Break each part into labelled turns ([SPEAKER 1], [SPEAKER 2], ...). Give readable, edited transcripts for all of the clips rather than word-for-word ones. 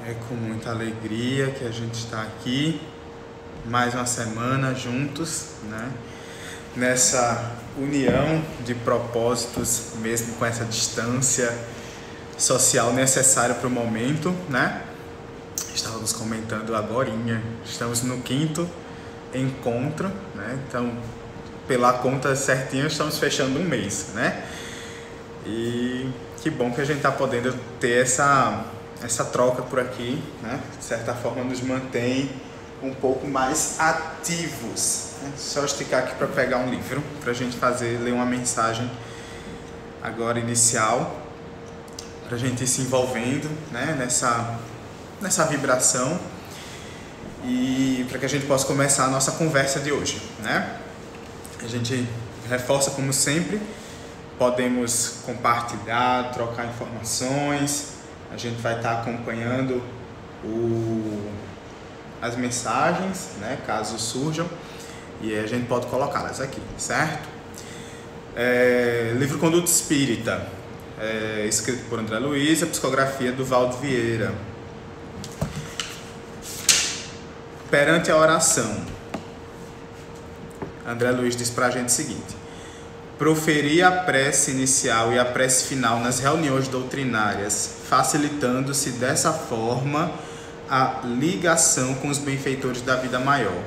[SPEAKER 1] É com muita alegria que a gente está aqui, mais uma semana juntos, né? Nessa união de propósitos, mesmo com essa distância social necessária para o momento, né? Estávamos comentando agorinha, estamos no 5º encontro, né? Então, pela conta certinha, estamos fechando um mês, né? E que bom que a gente está podendo ter essa troca por aqui, né? De certa forma nos mantém um pouco mais ativos, né? Só esticar aqui para pegar um livro, para a gente ler uma mensagem agora inicial, para a gente ir se envolvendo, né? nessa vibração e para que a gente possa começar a nossa conversa de hoje, né? A gente reforça como sempre, podemos compartilhar, trocar informações. A gente vai estar acompanhando as mensagens, né, caso surjam, e a gente pode colocá-las aqui, certo? Livro Conduta Espírita, escrito por André Luiz, a psicografia do Valdo Vieira. Perante a oração, André Luiz diz para a gente o seguinte: proferir a prece inicial e a prece final nas reuniões doutrinárias, facilitando-se dessa forma a ligação com os benfeitores da vida maior.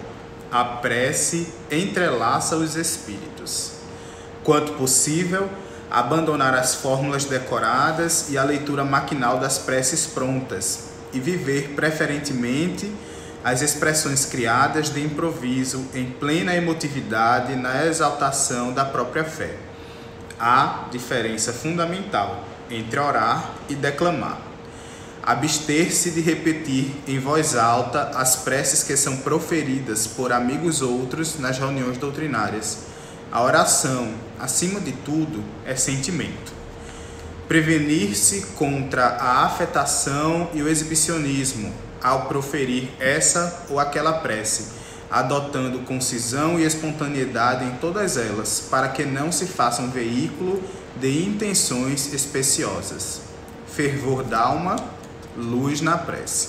[SPEAKER 1] A prece entrelaça os espíritos. Quanto possível, abandonar as fórmulas decoradas e a leitura maquinal das preces prontas e viver preferentemente as expressões criadas de improviso em plena emotividade na exaltação da própria fé. Há diferença fundamental entre orar e declamar. Abster-se de repetir em voz alta as preces que são proferidas por amigos outros nas reuniões doutrinárias. A oração, acima de tudo, é sentimento. Prevenir-se contra a afetação e o exibicionismo ao proferir essa ou aquela prece, adotando concisão e espontaneidade em todas elas, para que não se faça um veículo de intenções especiosas. Fervor d'alma, luz na prece.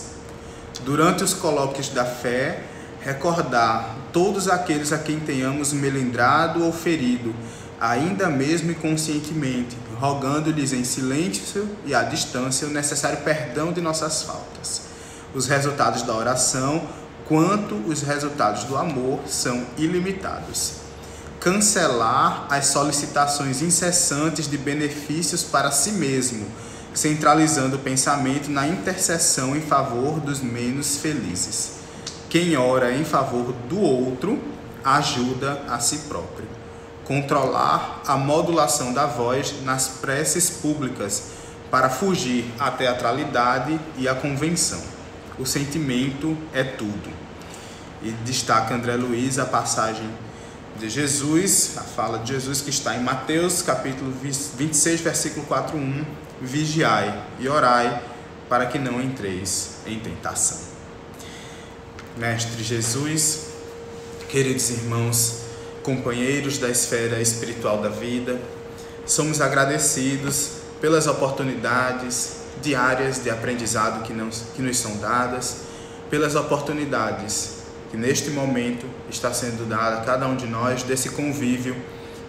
[SPEAKER 1] Durante os colóquios da fé, recordar todos aqueles a quem tenhamos melindrado ou ferido, ainda mesmo inconscientemente, rogando-lhes em silêncio e à distância o necessário perdão de nossas faltas. Os resultados da oração, quanto os resultados do amor, são ilimitados. Cancelar as solicitações incessantes de benefícios para si mesmo, centralizando o pensamento na intercessão em favor dos menos felizes. Quem ora em favor do outro, ajuda a si próprio. Controlar a modulação da voz nas preces públicas, para fugir à teatralidade e à convenção. O sentimento é tudo. E destaca André Luiz a passagem de Jesus, a fala de Jesus que está em Mateus, capítulo 26, versículo 4:1. Vigiai e orai para que não entreis em tentação. Mestre Jesus, queridos irmãos, companheiros da esfera espiritual da vida, somos agradecidos pelas oportunidades diárias de aprendizado que nos são dadas, pelas oportunidades que neste momento está sendo dada a cada um de nós desse convívio,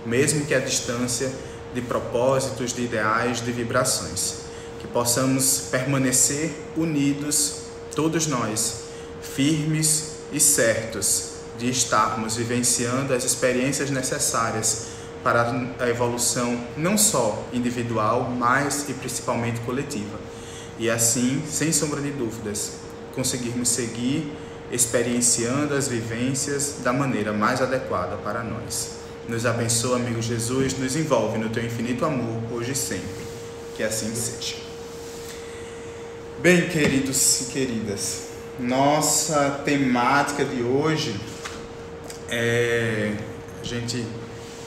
[SPEAKER 1] mesmo que à distância, de propósitos, de ideais, de vibrações. Que possamos permanecer unidos, todos nós, firmes e certos de estarmos vivenciando as experiências necessárias para a evolução não só individual, mas e principalmente coletiva. E assim, sem sombra de dúvidas, conseguirmos seguir experienciando as vivências da maneira mais adequada para nós. Nos abençoa, amigo Jesus, nos envolve no teu infinito amor, hoje e sempre. Que assim seja. Bem, queridos e queridas, nossa temática de hoje a gente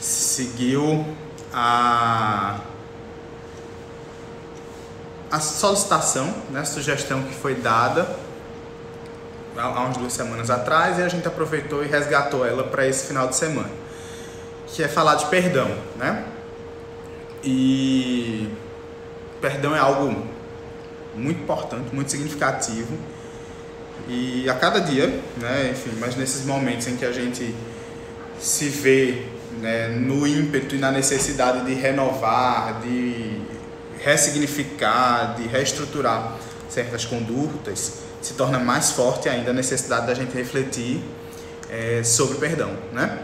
[SPEAKER 1] seguiu a solicitação, né, a sugestão que foi dada há umas 2 semanas atrás, e a gente aproveitou e resgatou ela para esse final de semana, que é falar de perdão, né? E perdão é algo muito importante, muito significativo. E a cada dia, né, enfim, mas nesses momentos em que a gente se vê, né, no ímpeto e na necessidade de renovar, de ressignificar, de reestruturar certas condutas, se torna mais forte ainda a necessidade da gente refletir sobre o perdão, né?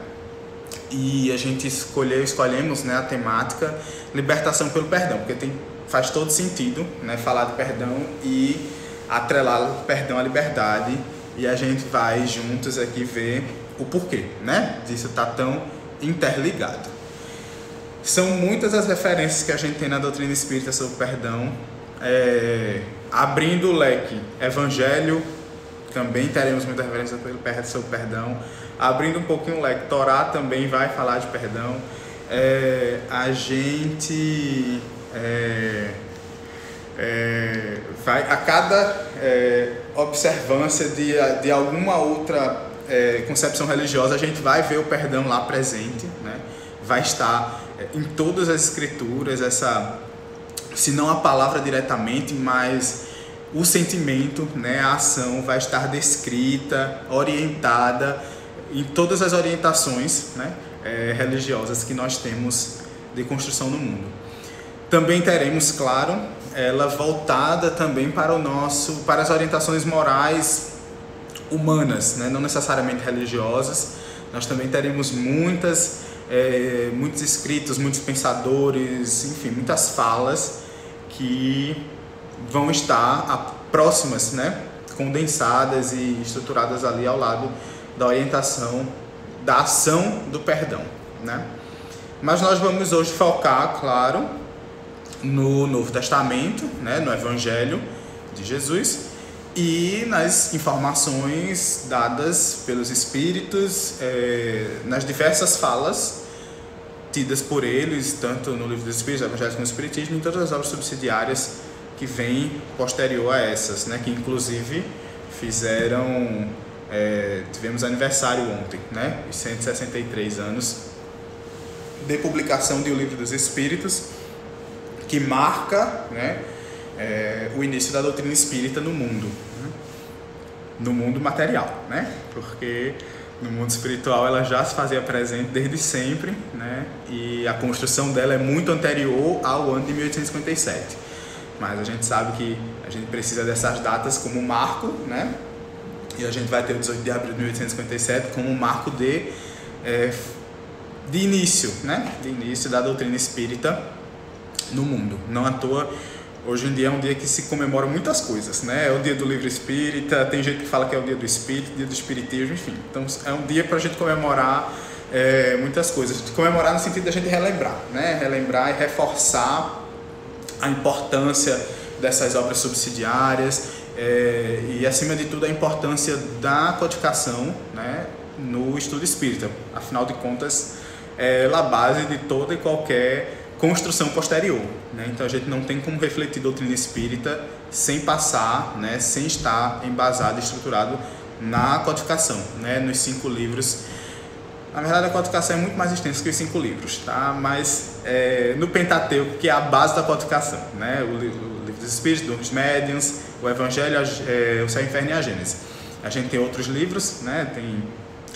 [SPEAKER 1] E a gente escolhemos, né, a temática libertação pelo perdão, porque faz todo sentido, né, falar de perdão e atrelar o perdão à liberdade, e a gente vai juntos aqui ver o porquê, né, disso estar tão interligado. São muitas as referências que a gente tem na doutrina espírita sobre o perdão. Abrindo o leque, Evangelho, também teremos muita referência sobre o perdão. Abrindo um pouquinho o leque, Torá também vai falar de perdão. A gente vai, a cada observância de alguma outra concepção religiosa, a gente vai ver o perdão lá presente, né? Vai estar em todas as escrituras, se não a palavra diretamente, mas o sentimento, né, a ação vai estar descrita, orientada em todas as orientações, né, religiosas que nós temos de construção no mundo. Também teremos, claro, ela voltada também para as orientações morais humanas, né, não necessariamente religiosas. Nós também teremos muitos escritos, muitos pensadores, enfim, muitas falas que vão estar próximas, né, condensadas e estruturadas ali ao lado da orientação da ação do perdão, né? Mas nós vamos hoje focar, claro, no Novo Testamento, né, no Evangelho de Jesus e nas informações dadas pelos Espíritos, nas diversas falas tidas por eles, tanto no Livro dos Espíritos, Evangelho como no Espiritismo, e em todas as obras subsidiárias que vêm posterior a essas, né, que inclusive tivemos aniversário ontem, né, os 163 anos de publicação de O Livro dos Espíritos, que marca, né, o início da doutrina espírita no mundo, né, no mundo material, né, porque no mundo espiritual ela já se fazia presente desde sempre, né, e a construção dela é muito anterior ao ano de 1857, mas a gente sabe que a gente precisa dessas datas como marco, né, e a gente vai ter o 18 de abril de 1857 como um marco de início, né, de início da doutrina espírita no mundo. Não à toa, hoje em dia é um dia que se comemora muitas coisas, né? É o dia do livro espírita, tem gente que fala que é o dia do espírito, dia do espiritismo, enfim. Então é um dia para a gente comemorar muitas coisas. Comemorar no sentido da gente relembrar, né? Relembrar e reforçar a importância dessas obras subsidiárias e, acima de tudo, a importância da codificação, né, no estudo espírita. Afinal de contas, ela é a base de toda e qualquer construção posterior, né? Então a gente não tem como refletir doutrina espírita sem passar, né, sem estar embasado e estruturado na codificação, né, nos 5 livros. Na verdade, a codificação é muito mais extensa que os 5 livros, tá? Mas no Pentateuco, que é a base da codificação, né, o Livro dos Espíritos, dos Médiuns, o Evangelho, o Céu, o Inferno e a Gênese. A gente tem outros livros, né? Tem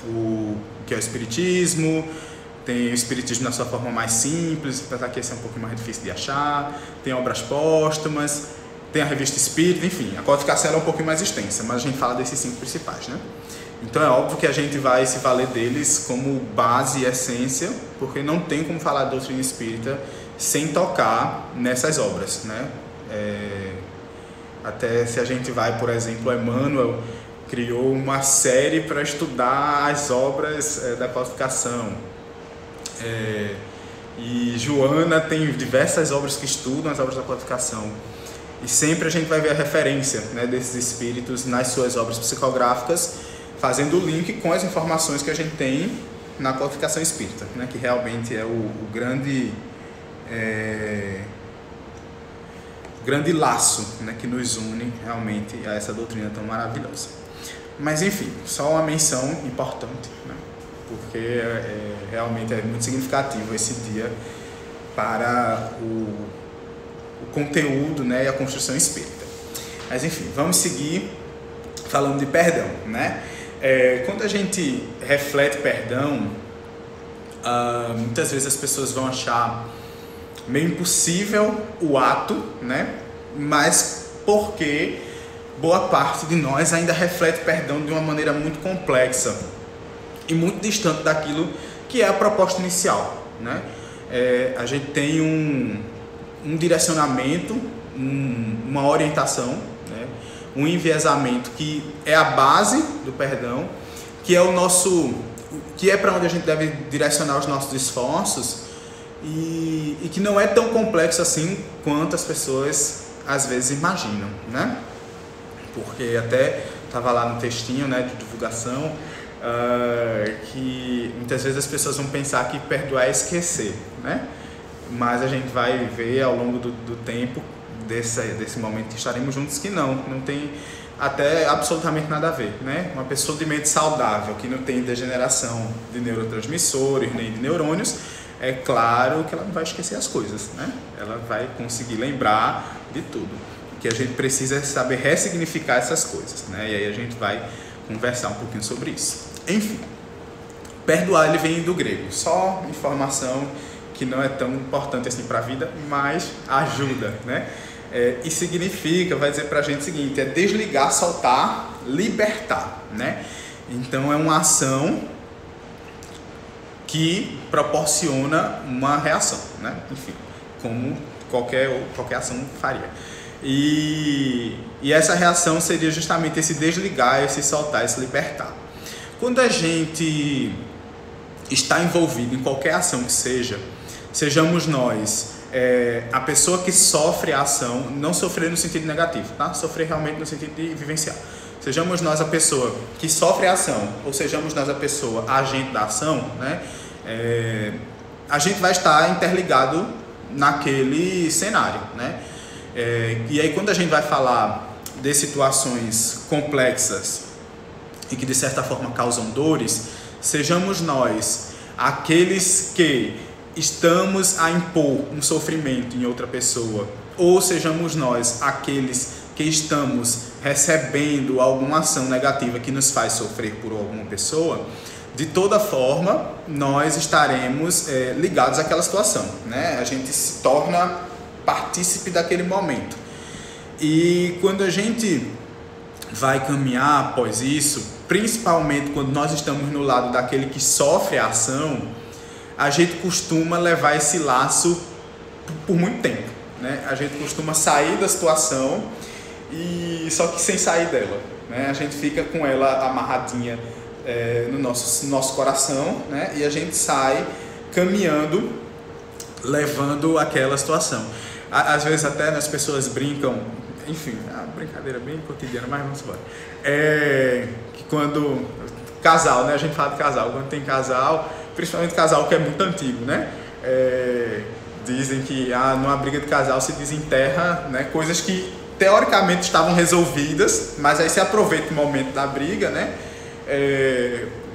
[SPEAKER 1] o que é o Espiritismo, tem o Espiritismo na sua forma mais simples, apesar que esse é um pouco mais difícil de achar, tem obras póstumas, tem a Revista Espírita, enfim, a codificação é um pouquinho mais extensa, mas a gente fala desses 5 principais, né? Então é óbvio que a gente vai se valer deles como base e essência, porque não tem como falar de doutrina espírita sem tocar nessas obras, né? Até se a gente vai, por exemplo, Emmanuel criou uma série para estudar as obras da codificação. E Joana tem diversas obras que estudam as obras da codificação. E sempre a gente vai ver a referência, né, desses espíritos nas suas obras psicográficas, fazendo o link com as informações que a gente tem na codificação espírita, né, que realmente é o grande laço, né, que nos une realmente a essa doutrina tão maravilhosa. Mas enfim, só uma menção importante, né, porque realmente é muito significativo esse dia para o conteúdo, né, e a construção espírita. Mas enfim, vamos seguir falando de perdão, né? Quando a gente reflete perdão, muitas vezes as pessoas vão achar meio impossível o ato, né? Mas porque boa parte de nós ainda reflete perdão de uma maneira muito complexa e muito distante daquilo que é a proposta inicial, né? A gente tem um direcionamento, uma orientação, né? Um enviesamento que é a base do perdão, que é para onde a gente deve direcionar os nossos esforços e que não é tão complexo assim quanto as pessoas às vezes imaginam, né? Porque até estava lá no textinho, né, de divulgação, que muitas vezes as pessoas vão pensar que perdoar é esquecer, né? Mas a gente vai ver ao longo do tempo desse momento que estaremos juntos que não tem até absolutamente nada a ver, né? Uma pessoa de mente saudável, que não tem degeneração de neurotransmissores nem de neurônios, é claro que ela não vai esquecer as coisas, né? Ela vai conseguir lembrar de tudo. O que a gente precisa é saber ressignificar essas coisas, né? E aí a gente vai conversar um pouquinho sobre isso. Enfim, perdoar ele vem do grego, só informação que não é tão importante assim para a vida, mas ajuda, né? E significa, vai dizer para a gente o seguinte, é desligar, soltar, libertar, né? Então é uma ação que proporciona uma reação, né? Enfim, como qualquer ação faria. E essa reação seria justamente esse desligar, esse soltar, esse libertar. Quando a gente está envolvido em qualquer ação que sejamos nós a pessoa que sofre a ação, não sofrer no sentido negativo, tá? Sofrer realmente no sentido de vivenciar. Sejamos nós a pessoa que sofre a ação, ou sejamos nós a pessoa agente da ação, né? A gente vai estar interligado naquele cenário, né? E aí quando a gente vai falar de situações complexas e que de certa forma causam dores, sejamos nós aqueles que estamos a impor um sofrimento em outra pessoa, ou sejamos nós aqueles que estamos recebendo alguma ação negativa que nos faz sofrer por alguma pessoa, de toda forma nós estaremos ligados àquela situação, né? A gente se torna partícipe daquele momento. E quando a gente vai caminhar após isso, principalmente quando nós estamos no lado daquele que sofre a ação, a gente costuma levar esse laço por muito tempo, né? A gente costuma sair da situação e só que sem sair dela, né? A gente fica com ela amarradinha no nosso coração, né? E a gente sai caminhando, levando aquela situação. Às vezes até as pessoas brincam, enfim, é uma brincadeira bem cotidiana, mas vamos embora. Que quando casal, né? A gente fala de casal, quando tem casal, principalmente casal que é muito antigo, né? Dizem que numa briga de casal se desenterra, né, coisas que teoricamente estavam resolvidas, mas aí se aproveita o momento da briga, né?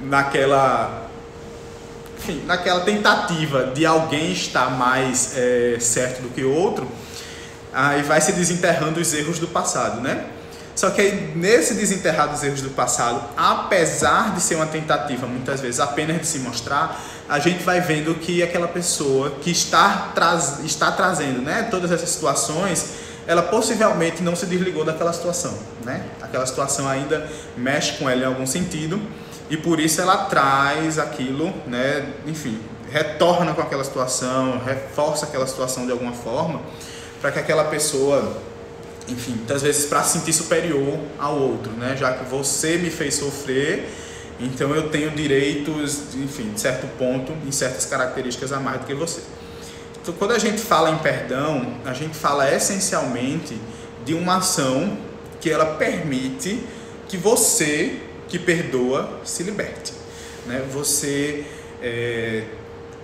[SPEAKER 1] Naquela tentativa de alguém estar mais certo do que o outro, aí vai se desenterrando os erros do passado, né? Só que aí, nesse desenterrar dos erros do passado, apesar de ser uma tentativa muitas vezes apenas de se mostrar, a gente vai vendo que aquela pessoa que está trazendo, né, todas essas situações, ela possivelmente não se desligou daquela situação, né? Aquela situação ainda mexe com ela em algum sentido e por isso ela traz aquilo, né? Enfim, retorna com aquela situação, reforça aquela situação de alguma forma, para que aquela pessoa, enfim, muitas vezes para se sentir superior ao outro, né? Já que você me fez sofrer, então eu tenho direitos, enfim, de certo ponto, em certas características a mais do que você. Então, quando a gente fala em perdão, a gente fala essencialmente de uma ação que ela permite que você, que perdoa, se liberte, né? Você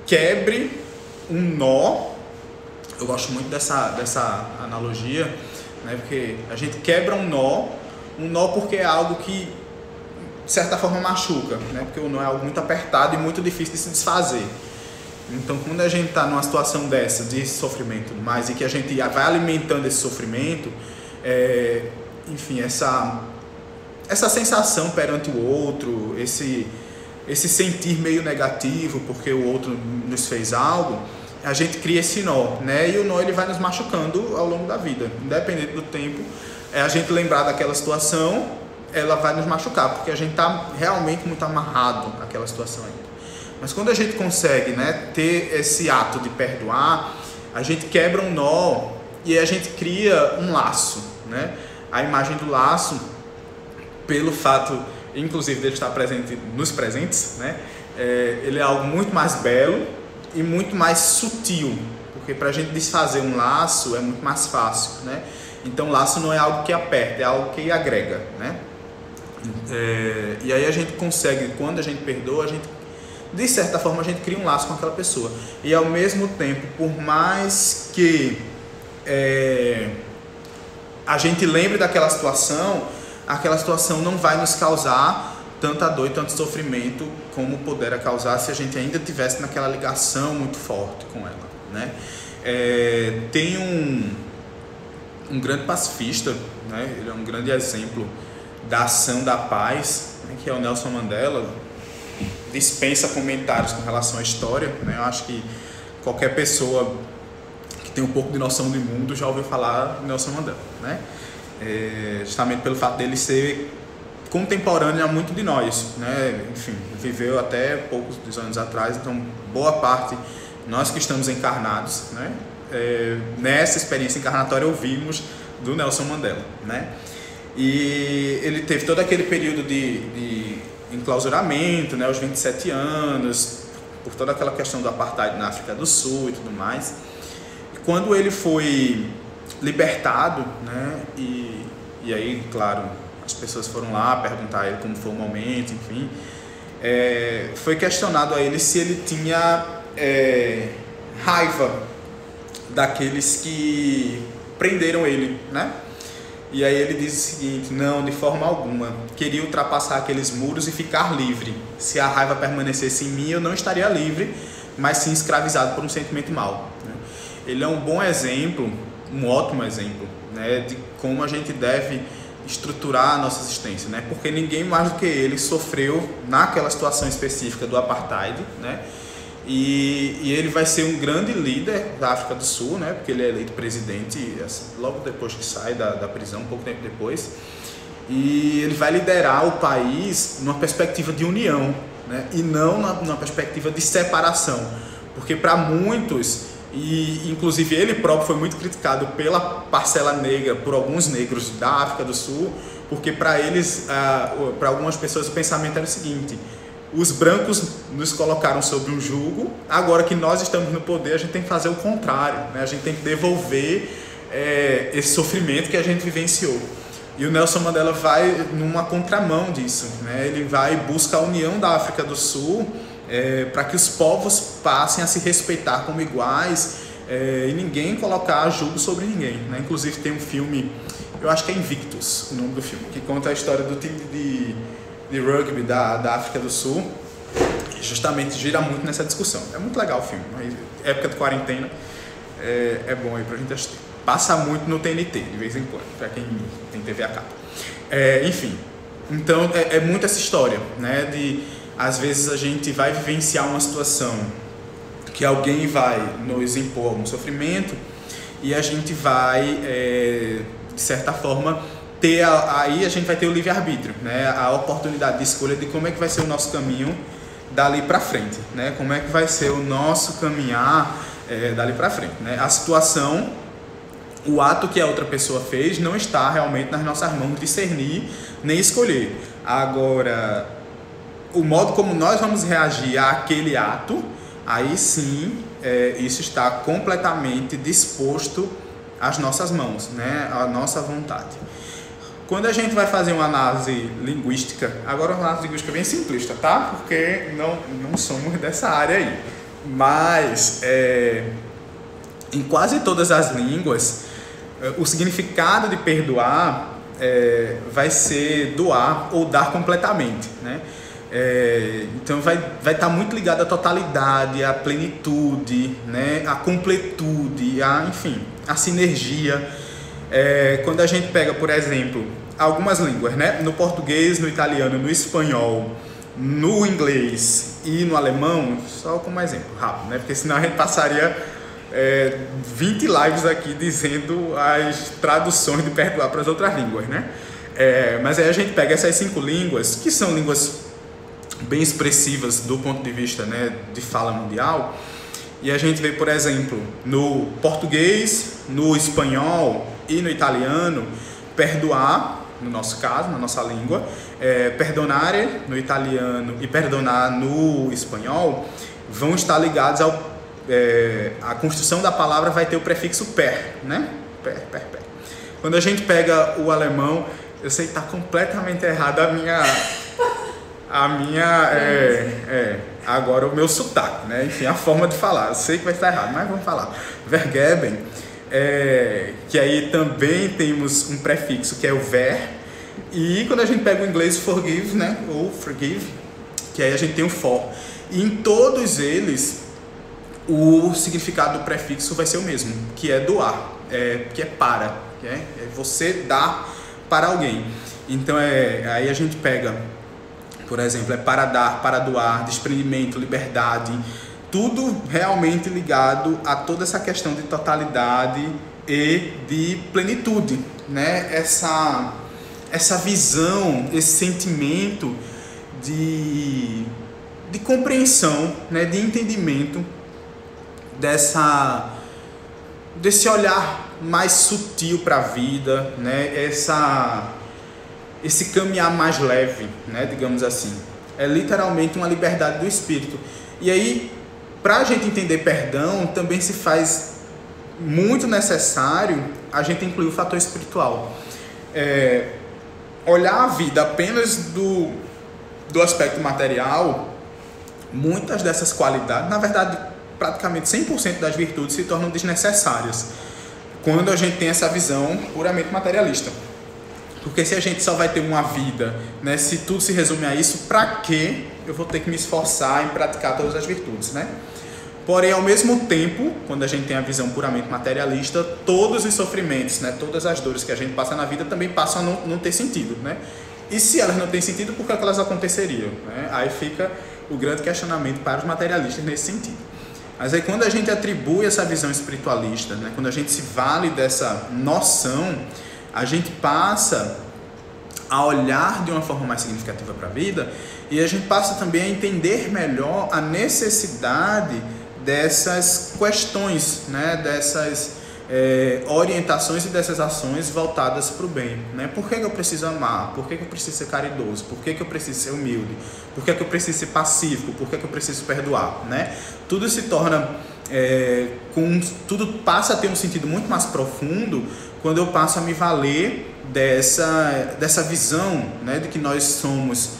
[SPEAKER 1] quebre um nó. Eu gosto muito dessa analogia, né? Porque a gente quebra um nó porque é algo que de certa forma machuca, né? Porque o nó é algo muito apertado e muito difícil de se desfazer. Então, quando a gente está numa situação dessa, de sofrimento e tudo mais, e que a gente vai alimentando esse sofrimento, enfim, essa sensação perante o outro, esse sentir meio negativo porque o outro nos fez algo, a gente cria esse nó, né? E o nó ele vai nos machucando ao longo da vida, independente do tempo. A gente lembrar daquela situação, ela vai nos machucar, porque a gente está realmente muito amarrado àquela situação ainda. Mas quando a gente consegue, né, ter esse ato de perdoar, a gente quebra um nó e a gente cria um laço, né? A imagem do laço, pelo fato, inclusive, dele estar presente nos presentes, né? Ele é algo muito mais belo e muito mais sutil, porque para a gente desfazer um laço é muito mais fácil, né? Então, laço não é algo que aperta, é algo que agrega, né? E aí a gente consegue, quando a gente perdoa, de certa forma a gente cria um laço com aquela pessoa. E ao mesmo tempo, por mais que a gente lembre daquela situação, aquela situação não vai nos causar tanta dor e tanto sofrimento como pudera causar se a gente ainda tivesse naquela ligação muito forte com ela, né? Tem um grande pacifista, né? Ele é um grande exemplo da ação da paz, né? Que é o Nelson Mandela. Dispensa comentários com relação à história, né? Eu acho que qualquer pessoa que tem um pouco de noção de mundo já ouviu falar de Nelson Mandela, né? Justamente pelo fato dele ser contemporâneo a muito de nós, né? Enfim, viveu até poucos anos atrás, então boa parte, nós que estamos encarnados, né? Nessa experiência encarnatória ouvimos do Nelson Mandela, né? E ele teve todo aquele período de enclausuramento, né? Aos 27 anos, por toda aquela questão do apartheid na África do Sul e tudo mais. E quando ele foi libertado, né? E aí, claro, as pessoas foram lá perguntar a ele como foi o momento, enfim. Foi questionado a ele se ele tinha raiva daqueles que prenderam ele, né? E aí ele diz o seguinte: não, de forma alguma, queria ultrapassar aqueles muros e ficar livre. Se a raiva permanecesse em mim, eu não estaria livre, mas sim escravizado por um sentimento mau, né? Ele é um bom exemplo, um ótimo exemplo, né, de como a gente deve estruturar a nossa existência, né? Porque ninguém mais do que ele sofreu naquela situação específica do apartheid, né? E ele vai ser um grande líder da África do Sul, né? Porque ele é eleito presidente logo depois que sai da prisão, um pouco tempo depois. E ele vai liderar o país numa perspectiva de união, né? E não numa perspectiva de separação. Porque para muitos, e inclusive ele próprio foi muito criticado pela parcela negra, por alguns negros da África do Sul, porque para eles, para algumas pessoas, o pensamento era o seguinte: os brancos nos colocaram sob um jugo, agora que nós estamos no poder, a gente tem que fazer o contrário, né? A gente tem que devolver esse sofrimento que a gente vivenciou. E o Nelson Mandela vai numa contramão disso, né? Ele vai buscar a união da África do Sul, para que os povos passem a se respeitar como iguais, e ninguém colocar jugo sobre ninguém, né? Inclusive tem um filme, eu acho que é Invictus o nome do filme, que conta a história do time de rugby da África do Sul, que justamente gira muito nessa discussão. É muito legal o filme, mas época de quarentena é bom aí pra gente assistir. Passa muito no TNT, de vez em quando, para quem tem TV a cabo. Enfim, então é muito essa história, né? Às vezes a gente vai vivenciar uma situação que alguém vai nos impor algum sofrimento e a gente vai, de certa forma, aí a gente vai ter o livre-arbítrio, né? A oportunidade de escolha de como é que vai ser o nosso caminho dali para frente, né? Como é que vai ser o nosso caminhar dali para frente, né? A situação, o ato que a outra pessoa fez não está realmente nas nossas mãos discernir nem escolher. Agora, o modo como nós vamos reagir àquele ato, aí sim, isso está completamente disposto às nossas mãos, né? À nossa vontade. Quando a gente vai fazer uma análise linguística, agora uma análise linguística bem simplista, tá? Porque não somos dessa área aí. Mas, em quase todas as línguas, o significado de perdoar vai ser doar ou dar completamente, né? Então vai estar muito ligado à totalidade, à plenitude, né? À completude, enfim, à sinergia. Quando a gente pega, por exemplo, algumas línguas, né? No português, no italiano, no espanhol, no inglês e no alemão, só como exemplo, rápido, né? Porque senão a gente passaria 20 lives aqui dizendo as traduções de perdoar para as outras línguas, né? Mas aí a gente pega essas 5 línguas, que são línguas bem expressivas do ponto de vista, né, de fala mundial, e a gente vê, por exemplo, no português, no espanhol e no italiano, perdoar, no nosso caso, na nossa língua, perdonare no italiano e perdonar no espanhol, vão estar ligados a construção da palavra vai ter o prefixo per, né? Per. Quando a gente pega o alemão, eu sei que está completamente errado agora o meu sotaque, né? Enfim, a forma de falar, eu sei que vai estar errado, mas vamos falar. Vergeben, que aí também temos um prefixo que é o ver, e quando a gente pega o inglês forgive, né? Ou forgive, que aí a gente tem o for. E em todos eles, o significado do prefixo vai ser o mesmo, que é doar, que é para, que é você dar para alguém. Então aí a gente pega, por exemplo, para dar, para doar, desprendimento, liberdade, tudo realmente ligado a toda essa questão de totalidade e de plenitude, né? Essa visão, esse sentimento de compreensão, né? De entendimento desse olhar mais sutil para a vida, né? Esse caminhar mais leve, né? Digamos assim. É literalmente uma liberdade do espírito. E aí, para a gente entender perdão, também se faz muito necessário a gente incluir o fator espiritual. Olhar a vida apenas do aspecto material, muitas dessas qualidades, na verdade, praticamente 100% das virtudes se tornam desnecessárias quando a gente tem essa visão puramente materialista. Porque se a gente só vai ter uma vida, né, se tudo se resume a isso, para que eu vou ter que me esforçar em praticar todas as virtudes, né? Porém, ao mesmo tempo, quando a gente tem a visão puramente materialista, todos os sofrimentos, né, todas as dores que a gente passa na vida também passam a não ter sentido, né? E se elas não têm sentido, por que elas aconteceriam, né? Aí fica o grande questionamento para os materialistas nesse sentido. Mas aí quando a gente atribui essa visão espiritualista, né, quando a gente se vale dessa noção, a gente passa a olhar de uma forma mais significativa para a vida e a gente passa também a entender melhor a necessidade dessas questões, né, dessas orientações e dessas ações voltadas para o bem, né? Por que eu preciso amar? Por que eu preciso ser caridoso? Por que eu preciso ser humilde? Por que eu preciso ser pacífico? Por que eu preciso perdoar, né? Tudo se torna tudo passa a ter um sentido muito mais profundo quando eu passo a me valer dessa visão, né, de que nós somos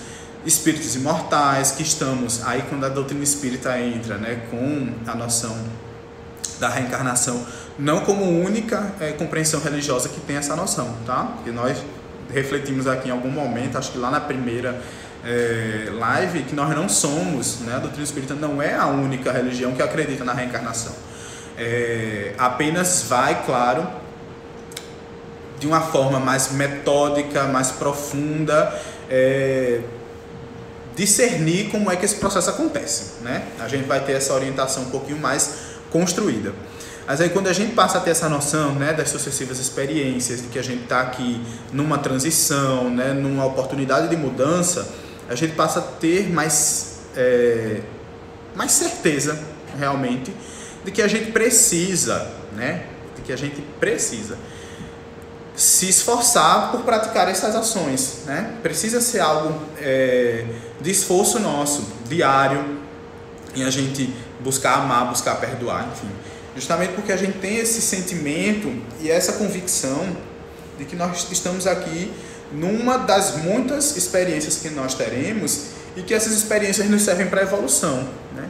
[SPEAKER 1] espíritos imortais, que estamos aí quando a doutrina espírita entra, né, com a noção da reencarnação, não como única compreensão religiosa que tem essa noção, tá? E nós refletimos aqui em algum momento, acho que lá na primeira live, que nós não somos, né, a doutrina espírita não é a única religião que acredita na reencarnação. Apenas vai, claro, de uma forma mais metódica, mais profunda, discernir como é que esse processo acontece, né? A gente vai ter essa orientação um pouquinho mais construída. Mas aí quando a gente passa a ter essa noção, né, das sucessivas experiências, de que a gente está aqui numa transição, né, numa oportunidade de mudança, a gente passa a ter mais certeza, realmente, de que a gente precisa, né, se esforçar por praticar essas ações, né? Precisa ser algo de esforço nosso, diário, em a gente buscar amar, buscar perdoar, enfim. Justamente porque a gente tem esse sentimento e essa convicção de que nós estamos aqui numa das muitas experiências que nós teremos e que essas experiências nos servem para a evolução, né?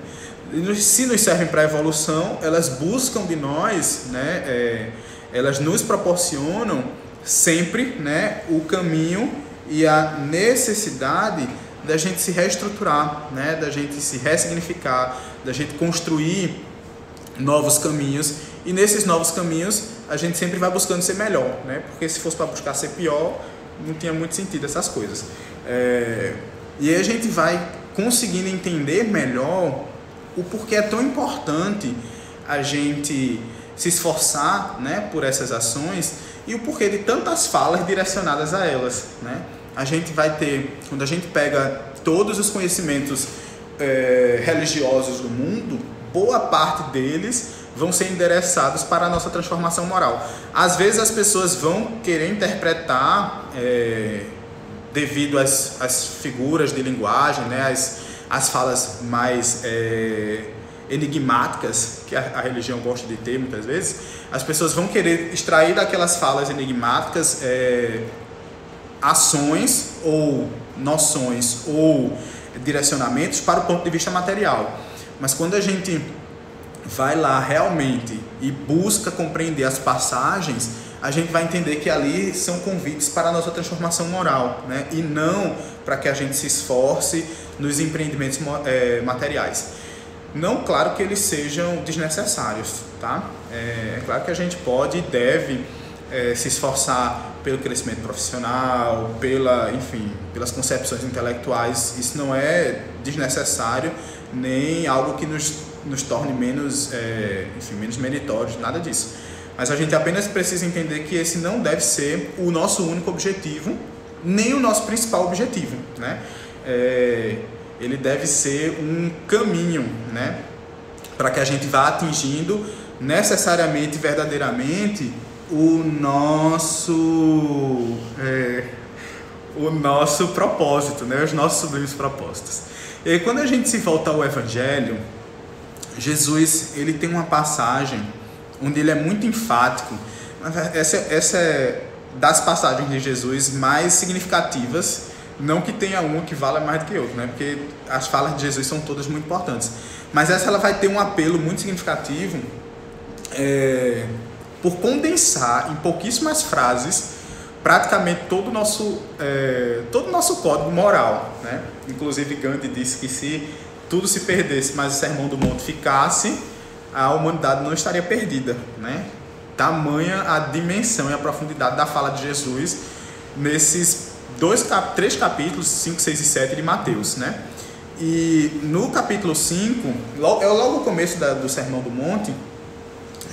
[SPEAKER 1] E se nos servem para a evolução, elas buscam de nós, né, elas nos proporcionam sempre, né, o caminho e a necessidade da gente se reestruturar, né, da gente se ressignificar, da gente construir novos caminhos, e nesses novos caminhos a gente sempre vai buscando ser melhor, né? Porque se fosse para buscar ser pior, não tinha muito sentido essas coisas. E aí a gente vai conseguindo entender melhor o porquê é tão importante a gente se esforçar, né, por essas ações e o porquê de tantas falas direcionadas a elas, né? A gente vai ter, quando a gente pega todos os conhecimentos religiosos do mundo, boa parte deles vão ser endereçados para a nossa transformação moral. Às vezes as pessoas vão querer interpretar, devido às figuras de linguagem, né, as falas mais enigmáticas que a religião gosta de ter muitas vezes, as pessoas vão querer extrair daquelas falas enigmáticas ações ou noções ou direcionamentos para o ponto de vista material. Mas quando a gente vai lá realmente e busca compreender as passagens, a gente vai entender que ali são convites para a nossa transformação moral, né? E não para que a gente se esforce nos empreendimentos materiais. Não, claro que eles sejam desnecessários, tá? É claro que a gente pode e deve se esforçar pelo crescimento profissional, pelas concepções intelectuais. Isso não é desnecessário, nem algo que nos torne menos meritórios, nada disso. Mas a gente apenas precisa entender que esse não deve ser o nosso único objetivo, nem o nosso principal objetivo, né? Ele deve ser um caminho, né, para que a gente vá atingindo necessariamente, verdadeiramente, o nosso propósito, né, os nossos sublimes propósitos. E aí, quando a gente se volta ao Evangelho, Jesus, ele tem uma passagem onde ele é muito enfático. Essa é das passagens de Jesus mais significativas, não que tenha uma que vala mais do que outra, né? Porque as falas de Jesus são todas muito importantes, mas essa ela vai ter um apelo muito significativo por condensar em pouquíssimas frases praticamente todo o nosso código moral, né? Inclusive Gandhi disse que se tudo se perdesse, mas o Sermão do Monte ficasse, a humanidade não estaria perdida, né? Tamanha a dimensão e a profundidade da fala de Jesus nesses 3 capítulos, 5, 6 e 7 de Mateus, né? E no capítulo 5, logo no começo do Sermão do Monte,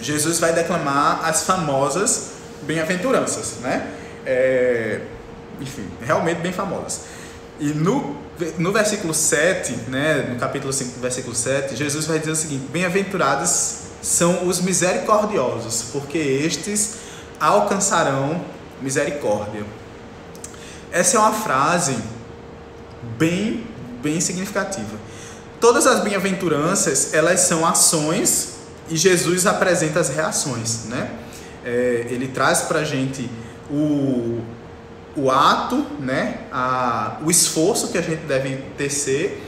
[SPEAKER 1] Jesus vai declamar as famosas bem-aventuranças, né? Realmente bem famosas. E no versículo 7, né, no capítulo 5, versículo 7, Jesus vai dizer o seguinte: bem-aventurados são os misericordiosos, porque estes alcançarão misericórdia. Essa é uma frase bem significativa. Todas as bem-aventuranças, elas são ações e Jesus apresenta as reações, né? Ele traz para a gente o ato, né? O esforço que a gente deve tecer,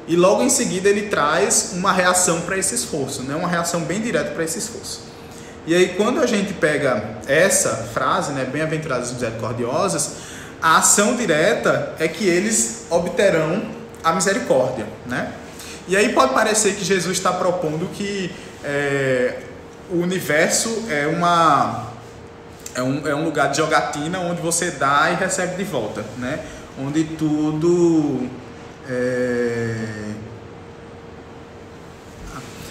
[SPEAKER 1] e logo em seguida ele traz uma reação para esse esforço, né? Uma reação bem direta para esse esforço. E aí, quando a gente pega essa frase, né? Bem-aventurados os misericordiosos, a ação direta é que eles obterão a misericórdia, né? E aí pode parecer que Jesus está propondo que o universo é um lugar de jogatina onde você dá e recebe de volta, né? Onde tudo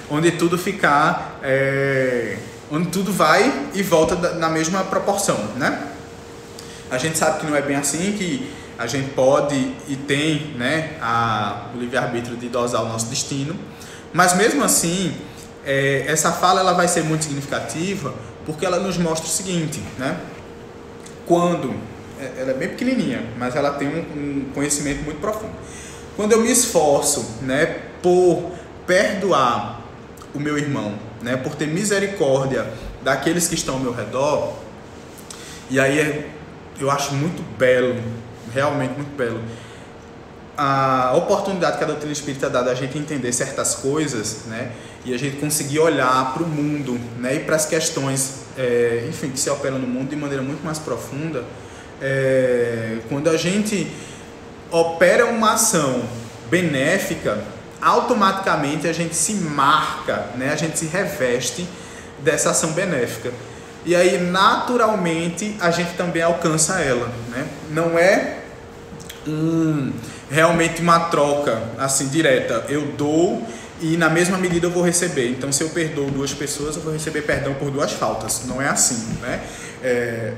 [SPEAKER 1] onde tudo vai e volta na mesma proporção, né? A gente sabe que não é bem assim, que a gente pode e tem, né, o livre-arbítrio de dosar o nosso destino, mas mesmo assim, essa fala ela vai ser muito significativa, porque ela nos mostra o seguinte, né? Ela é bem pequenininha, mas ela tem um conhecimento muito profundo. Quando eu me esforço, né, por perdoar o meu irmão, né, por ter misericórdia daqueles que estão ao meu redor, e aí eu acho muito belo, realmente muito belo, a oportunidade que a doutrina espírita dá da gente entender certas coisas, né, e a gente conseguir olhar para o mundo, né, e para as questões, que se operam no mundo de maneira muito mais profunda. Quando a gente opera uma ação benéfica, automaticamente a gente se marca, né, a gente se reveste dessa ação benéfica. e aí naturalmente a gente também alcança ela, né? Não é realmente uma troca assim direta, eu dou e na mesma medida eu vou receber. Então, se eu perdoo 2 pessoas, eu vou receber perdão por 2 faltas. Não é assim, né?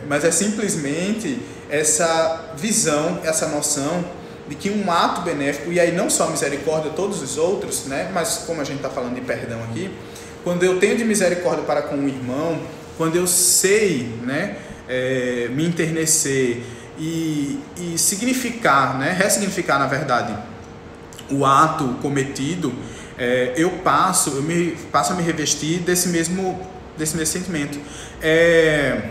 [SPEAKER 1] Mas é simplesmente essa visão, essa noção de que um ato benéfico, e aí não só a misericórdia, todos os outros, né? Mas como a gente está falando de perdão aqui, quando eu tenho de misericórdia para com um irmão, quando eu sei, né, me enternecer e significar, né, ressignificar na verdade o ato cometido, eu passo a me revestir desse mesmo sentimento. É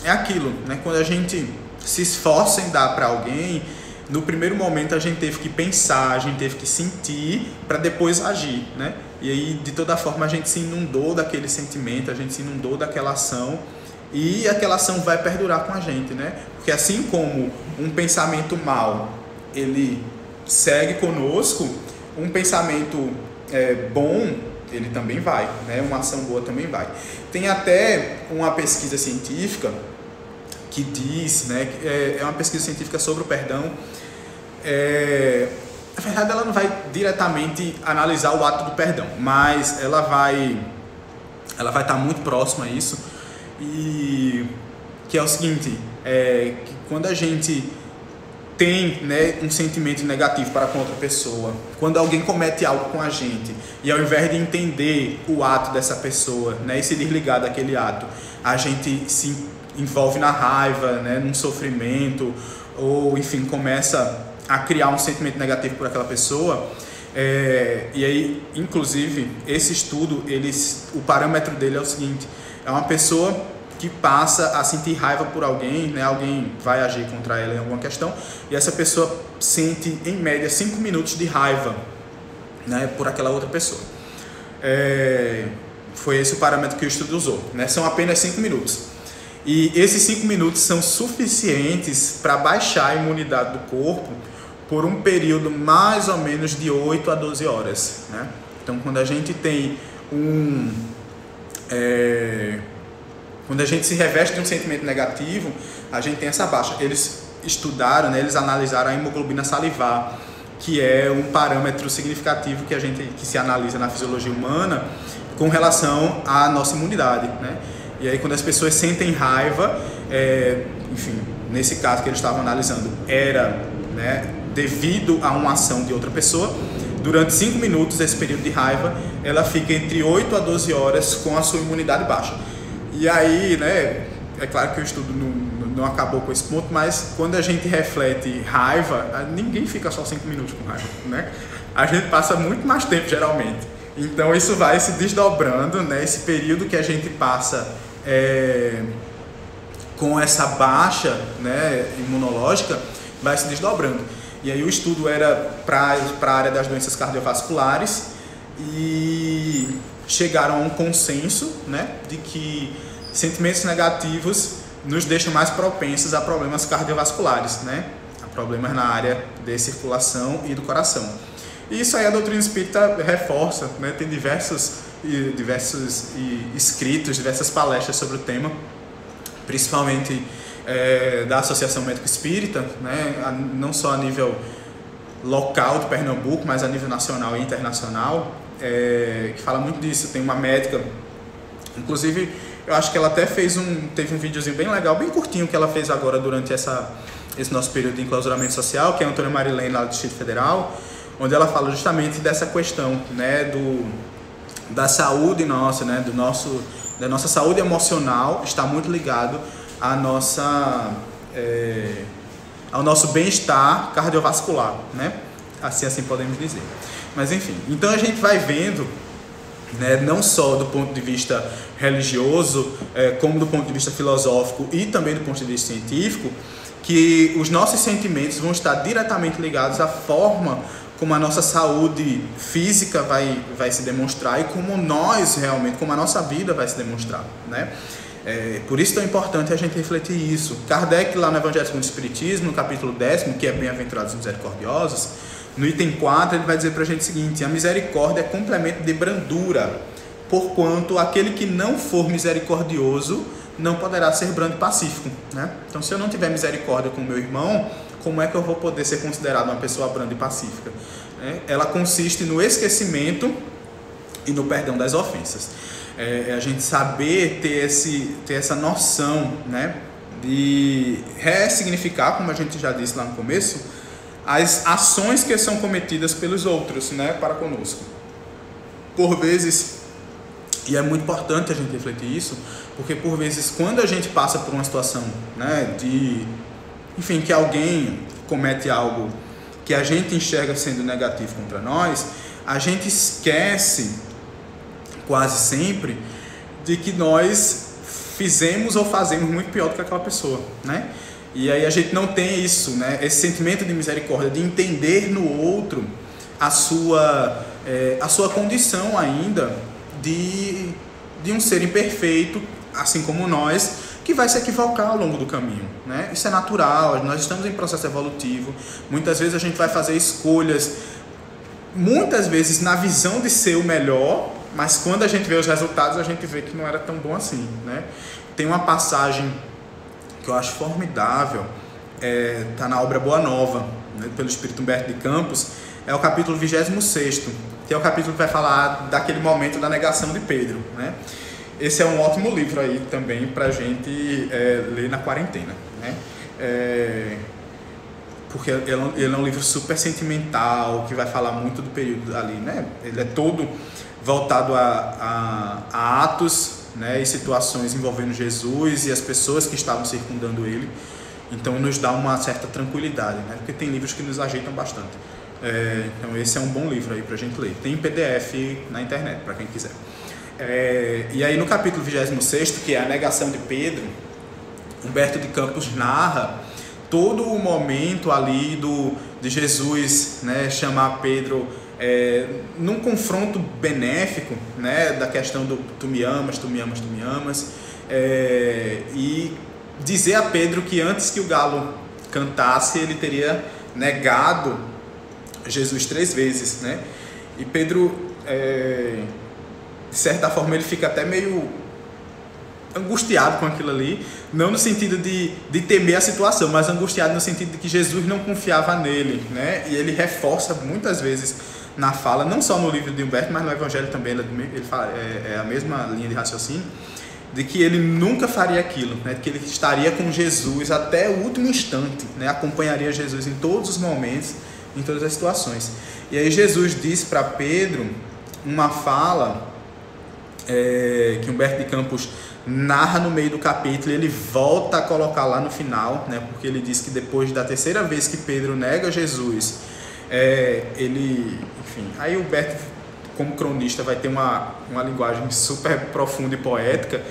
[SPEAKER 1] aquilo, né? Quando a gente se esforça em dar para alguém, no primeiro momento a gente teve que pensar, a gente teve que sentir para depois agir, né? E aí, de toda forma, a gente se inundou daquele sentimento, a gente se inundou daquela ação, e aquela ação vai perdurar com a gente, né? Porque assim como um pensamento mau, ele segue conosco, um pensamento bom, ele também vai, né? Uma ação boa também vai. Tem até uma pesquisa científica que diz, né? É uma pesquisa científica sobre o perdão. Na verdade, ela não vai diretamente analisar o ato do perdão, mas ela vai estar muito próxima a isso, e que é o seguinte, que quando a gente tem, né, um sentimento negativo para com outra pessoa, quando alguém comete algo com a gente, e ao invés de entender o ato dessa pessoa, né, e se desligar daquele ato, a gente se envolve na raiva, né, num sofrimento, ou enfim, começa a criar um sentimento negativo por aquela pessoa. E aí, inclusive, esse estudo, o parâmetro dele é o seguinte: é uma pessoa que passa a sentir raiva por alguém, né? Alguém vai agir contra ela em alguma questão, e essa pessoa sente, em média, 5 minutos de raiva, né, por aquela outra pessoa. Foi esse o parâmetro que o estudo usou, né? São apenas 5 minutos. E esses 5 minutos são suficientes para baixar a imunidade do corpo por um período mais ou menos de 8 a 12 horas, né? Então, quando a gente tem quando a gente se reveste de um sentimento negativo, a gente tem essa baixa. Eles estudaram, né, eles analisaram a hemoglobina salivar, que é um parâmetro significativo que se analisa na fisiologia humana com relação à nossa imunidade, né? E aí, quando as pessoas sentem raiva, enfim, nesse caso que eles estavam analisando, era, né, devido a uma ação de outra pessoa. Durante 5 minutos, esse período de raiva, ela fica entre 8 a 12 horas com a sua imunidade baixa. E aí, né, é claro que o estudo não acabou com esse ponto, mas quando a gente reflete raiva, ninguém fica só 5 minutos com raiva, né? A gente passa muito mais tempo, geralmente. Então, isso vai se desdobrando, né? Esse período que a gente passa com essa baixa, né, imunológica, vai se desdobrando. E aí o estudo era para a área das doenças cardiovasculares, e chegaram a um consenso, né, de que sentimentos negativos nos deixam mais propensos a problemas cardiovasculares, né, a problemas na área de circulação e do coração. E isso aí a doutrina espírita reforça, né, tem diversos escritos, diversas palestras sobre o tema, principalmente da Associação Médico Espírita, né, não só a nível local de Pernambuco, mas a nível nacional e internacional, que fala muito disso. Tem uma médica, inclusive, eu acho que ela até teve um videozinho bem legal, bem curtinho, que ela fez agora durante esse nosso período de enclausuramento social, que é a Antônia Marilene, lá do Distrito Federal, onde ela fala justamente dessa questão, né, da saúde nossa, né, da nossa saúde emocional, está muito ligado ao nosso bem-estar cardiovascular, né? Assim podemos dizer. Mas enfim, então a gente vai vendo, né, não só do ponto de vista religioso, como do ponto de vista filosófico e também do ponto de vista científico, que os nossos sentimentos vão estar diretamente ligados à forma como a nossa saúde física vai se demonstrar, e como a nossa vida vai se demonstrar, né? Por isso é tão importante a gente refletir isso. Kardec, lá no Evangelho segundo o Espiritismo, no capítulo 10º, que é Bem-aventurados os misericordiosos, no item 4, ele vai dizer para a gente o seguinte: a misericórdia é complemento de brandura, porquanto aquele que não for misericordioso não poderá ser brando e pacífico, né? Então, se eu não tiver misericórdia com o meu irmão, como é que eu vou poder ser considerado uma pessoa branda e pacífica? Ela consiste no esquecimento e no perdão das ofensas. A gente saber ter essa noção, né, de ressignificar, como a gente já disse lá no começo, as ações que são cometidas pelos outros, né, para conosco. Por vezes, e é muito importante a gente refletir isso, porque por vezes quando a gente passa por uma situação, né, enfim, que alguém comete algo que a gente enxerga sendo negativo contra nós, a gente esquece quase sempre de que nós fizemos ou fazemos muito pior do que aquela pessoa, né? E aí a gente não tem isso, né? Esse sentimento de misericórdia, de entender no outro a sua condição ainda de um ser imperfeito, assim como nós, que vai se equivocar ao longo do caminho, né? Isso é natural, nós estamos em processo evolutivo. Muitas vezes a gente vai fazer escolhas, muitas vezes na visão de ser o melhor, mas quando a gente vê os resultados, a gente vê que não era tão bom assim, né? Tem uma passagem que eu acho formidável, tá na obra Boa Nova, né, pelo Espírito Humberto de Campos, é o capítulo 26º, que é o capítulo que vai falar daquele momento da negação de Pedro, né? Esse é um ótimo livro aí também para a gente ler na quarentena, né? Porque ele é um livro super sentimental, que vai falar muito do período ali, né? Ele é todo voltado a atos, né, e situações envolvendo Jesus e as pessoas que estavam circundando ele. Então nos dá uma certa tranquilidade, né? Porque tem livros que nos ajeitam bastante. Então esse é um bom livro aí para a gente ler. Tem PDF na internet para quem quiser. E aí no capítulo 26º, que é a negação de Pedro, Humberto de Campos narra todo o momento ali de Jesus, né, chamar Pedro num confronto benéfico, né, da questão do tu me amas, tu me amas, tu me amas, e dizer a Pedro que antes que o galo cantasse ele teria negado Jesus 3 vezes, né? E Pedro, de certa forma, ele fica até meio angustiado com aquilo ali, não no sentido de temer a situação, mas angustiado no sentido de que Jesus não confiava nele, né? E ele reforça muitas vezes na fala, não só no livro de Humberto, mas no Evangelho também, ele fala, a mesma linha de raciocínio, de que ele nunca faria aquilo, né? Que ele estaria com Jesus até o último instante, né? Acompanharia Jesus em todos os momentos, em todas as situações. E aí Jesus disse para Pedro uma fala que Humberto de Campos narra no meio do capítulo, e ele volta a colocar lá no final, né? Porque ele diz que depois da terceira vez que Pedro nega Jesus, enfim, aí Humberto, como cronista, vai ter uma linguagem super profunda e poética,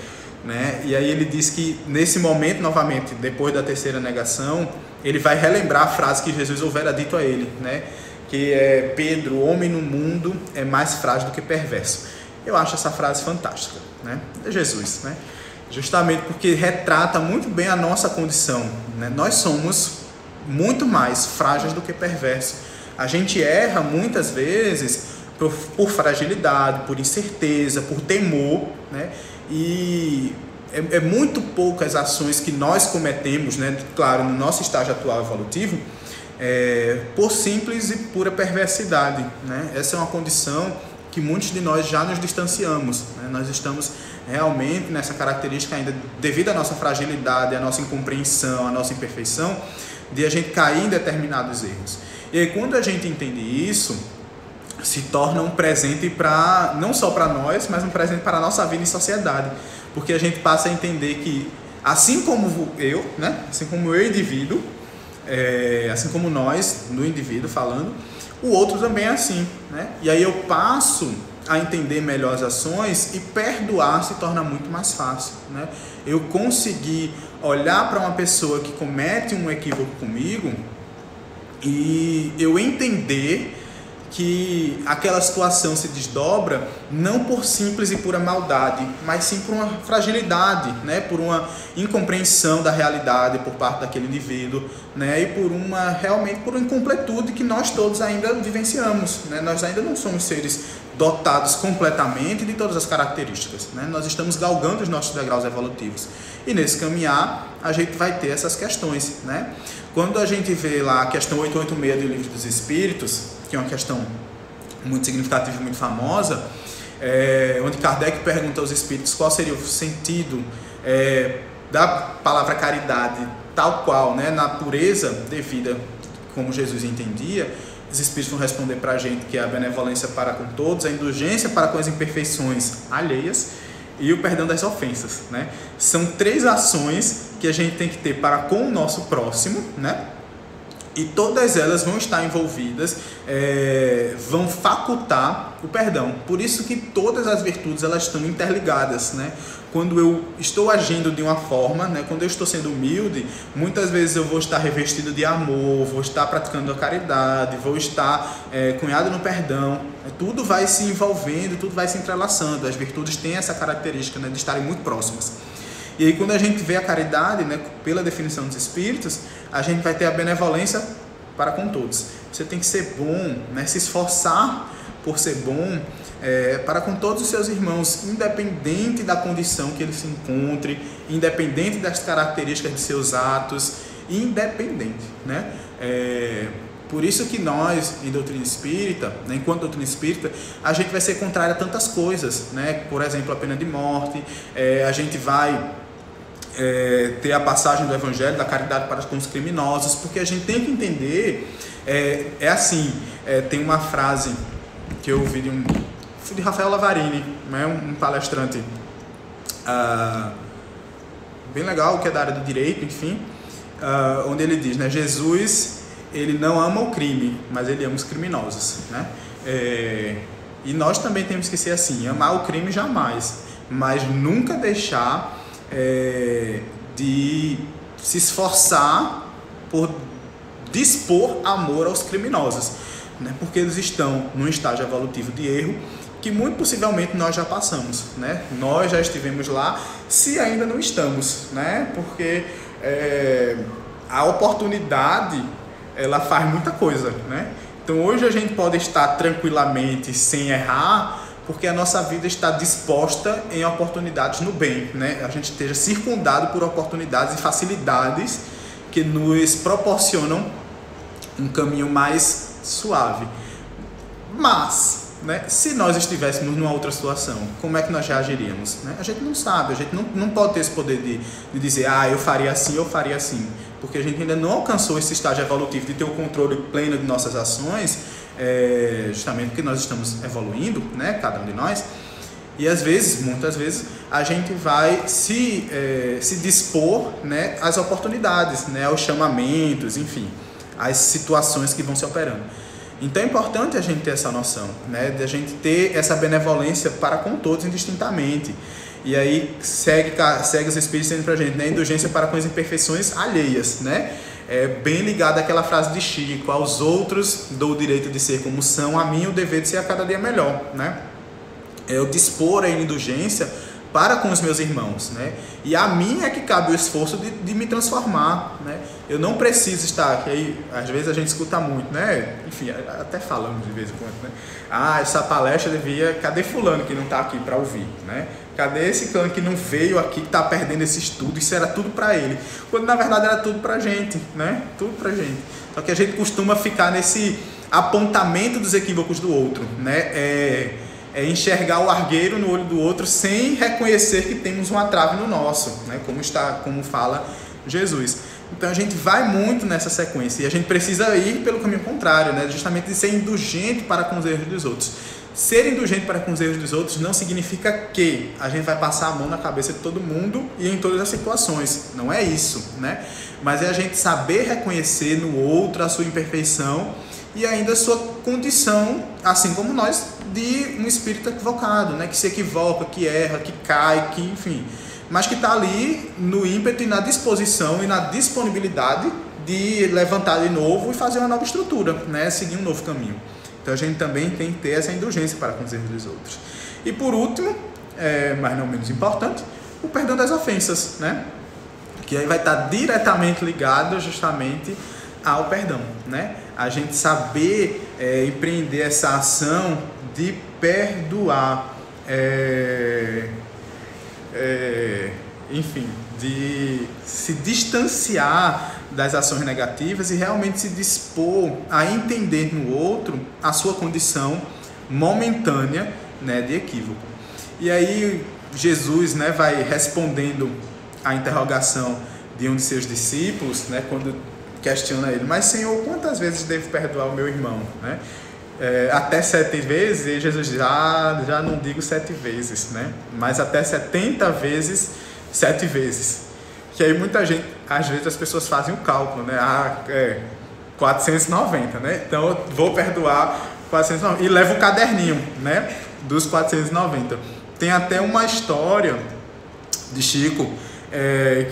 [SPEAKER 1] né? E aí ele diz que nesse momento, novamente, depois da terceira negação, ele vai relembrar a frase que Jesus houvera dito a ele, né? Que é: Pedro, homem no mundo é mais frágil do que perverso. Eu acho essa frase fantástica, né? É Jesus, né? Justamente porque retrata muito bem a nossa condição, né? Nós somos muito mais frágeis do que perversos. A gente erra muitas vezes por fragilidade, por incerteza, por temor, né? E é muito poucas ações que nós cometemos, né? Claro, no nosso estágio atual evolutivo, por simples e pura perversidade, né? Essa é uma condição que muitos de nós já nos distanciamos, né? Nós estamos realmente nessa característica ainda, devido à nossa fragilidade, à nossa incompreensão, à nossa imperfeição, de a gente cair em determinados erros. E aí, quando a gente entende isso, se torna um presente não só para nós, mas um presente para a nossa vida em sociedade, porque a gente passa a entender que, assim como eu, né? Assim como eu indivíduo, assim como nós, no indivíduo falando, o outro também é assim, né? E aí eu passo a entender melhor as ações, e perdoar se torna muito mais fácil, né? Eu conseguir olhar para uma pessoa que comete um equívoco comigo e eu entender que aquela situação se desdobra não por simples e pura maldade, mas sim por uma fragilidade, né? Por uma incompreensão da realidade por parte daquele indivíduo, né? E realmente por uma incompletude que nós todos ainda vivenciamos, né? Nós ainda não somos seres dotados completamente de todas as características, né? Nós estamos galgando os nossos degraus evolutivos. E nesse caminhar, a gente vai ter essas questões, né? Quando a gente vê lá a questão 886 do Livro dos Espíritos, que é uma questão muito significativa e muito famosa, onde Kardec pergunta aos espíritos qual seria o sentido da palavra caridade, tal qual, né, na pureza devida, como Jesus entendia. Os espíritos vão responder para a gente que é a benevolência para com todos, a indulgência para com as imperfeições alheias e o perdão das ofensas, né? São 3 ações que a gente tem que ter para com o nosso próximo, né? E todas elas vão estar envolvidas, vão facultar o perdão. Por isso que todas as virtudes elas estão interligadas, né? Quando eu estou agindo de uma forma, né? Quando eu estou sendo humilde, muitas vezes eu vou estar revestido de amor, vou estar praticando a caridade, vou estar cunhado no perdão. Tudo vai se envolvendo, tudo vai se entrelaçando. As virtudes têm essa característica, né, de estarem muito próximas. E aí quando a gente vê a caridade, né, pela definição dos espíritos, a gente vai ter a benevolência para com todos. Você tem que ser bom, né, se esforçar por ser bom para com todos os seus irmãos, independente da condição que ele se encontre, independente das características de seus atos, independente, né? Por isso que nós, em doutrina espírita, né, enquanto doutrina espírita, a gente vai ser contrário a tantas coisas, né? Por exemplo, a pena de morte, a gente vai ter a passagem do Evangelho da caridade para com os criminosos, porque a gente tem que entender, tem uma frase que eu ouvi de Rafael Lavarini, né, um palestrante bem legal, que é da área do direito, enfim, onde ele diz, né, Jesus, ele não ama o crime, mas ele ama os criminosos, né? E nós também temos que ser assim, amar o crime jamais, mas nunca deixar de se esforçar por dispor amor aos criminosos, né? Porque eles estão num estágio evolutivo de erro que muito possivelmente nós já passamos, né? Nós já estivemos lá, se ainda não estamos, né? Porque a oportunidade, ela faz muita coisa, né? Então hoje a gente pode estar tranquilamente sem errar, porque a nossa vida está disposta em oportunidades no bem, né? A gente esteja circundado por oportunidades e facilidades que nos proporcionam um caminho mais suave. Mas, né, se nós estivéssemos numa outra situação, como é que nós reagiríamos, né? A gente não sabe, a gente não pode ter esse poder de dizer, eu faria assim, eu faria assim, porque a gente ainda não alcançou esse estágio evolutivo de ter o controle pleno de nossas ações, justamente porque nós estamos evoluindo, né, cada um de nós, e às vezes, muitas vezes, a gente vai se dispor, né, às oportunidades, né, aos chamamentos, enfim, às situações que vão se operando. Então é importante a gente ter essa noção, né, de a gente ter essa benevolência para com todos indistintamente. E aí segue os Espíritos dizendo pra gente, né, indulgência para com as imperfeições alheias, né? Bem ligado àquela frase de Chico, aos outros dou o direito de ser como são, a mim o dever de ser a cada dia melhor, né? Eu dispor a indulgência para com os meus irmãos, né? E a mim é que cabe o esforço de me transformar, né? Eu não preciso estar, que aí às vezes a gente escuta muito, né? Enfim, até falamos de vez em quando, né? Essa palestra cadê fulano que não está aqui para ouvir, né? Cadê esse clã que não veio aqui, que está perdendo esse estudo? Isso era tudo para ele, quando na verdade era tudo para a gente, né? Tudo para a gente. Só que a gente costuma ficar nesse apontamento dos equívocos do outro, né? Enxergar o argueiro no olho do outro sem reconhecer que temos uma trave no nosso, né? Como fala Jesus. Então a gente vai muito nessa sequência e a gente precisa ir pelo caminho contrário, né? Justamente de ser indulgente para com os erros dos outros. Ser indulgente para com os erros dos outros não significa que a gente vai passar a mão na cabeça de todo mundo e em todas as situações. Não é isso, né? Mas é a gente saber reconhecer no outro a sua imperfeição e ainda a sua condição, assim como nós, de um espírito equivocado, né? Que se equivoca, que erra, que cai, que enfim, mas que está ali no ímpeto e na disposição e na disponibilidade de levantar de novo e fazer uma nova estrutura, né? Seguir um novo caminho. Então a gente também tem que ter essa indulgência para com os erros dos outros. E por último, mas não menos importante, o perdão das ofensas, né? Que aí vai estar diretamente ligado justamente ao perdão, né? A gente saber empreender essa ação de perdoar, enfim, de se distanciar das ações negativas e realmente se dispor a entender no outro a sua condição momentânea, né, de equívoco. E aí Jesus, né, vai respondendo a interrogação de um de seus discípulos, né, quando questiona ele: mas Senhor, quantas vezes devo perdoar o meu irmão? Né? Até 7 vezes? E Jesus diz: já não digo 7 vezes, né? Mas até 70 vezes 7 vezes. Que aí muita gente, às vezes as pessoas fazem o cálculo, né? 490, né? Então eu vou perdoar 490 e leva o caderninho, né, dos 490. Tem até uma história de Chico,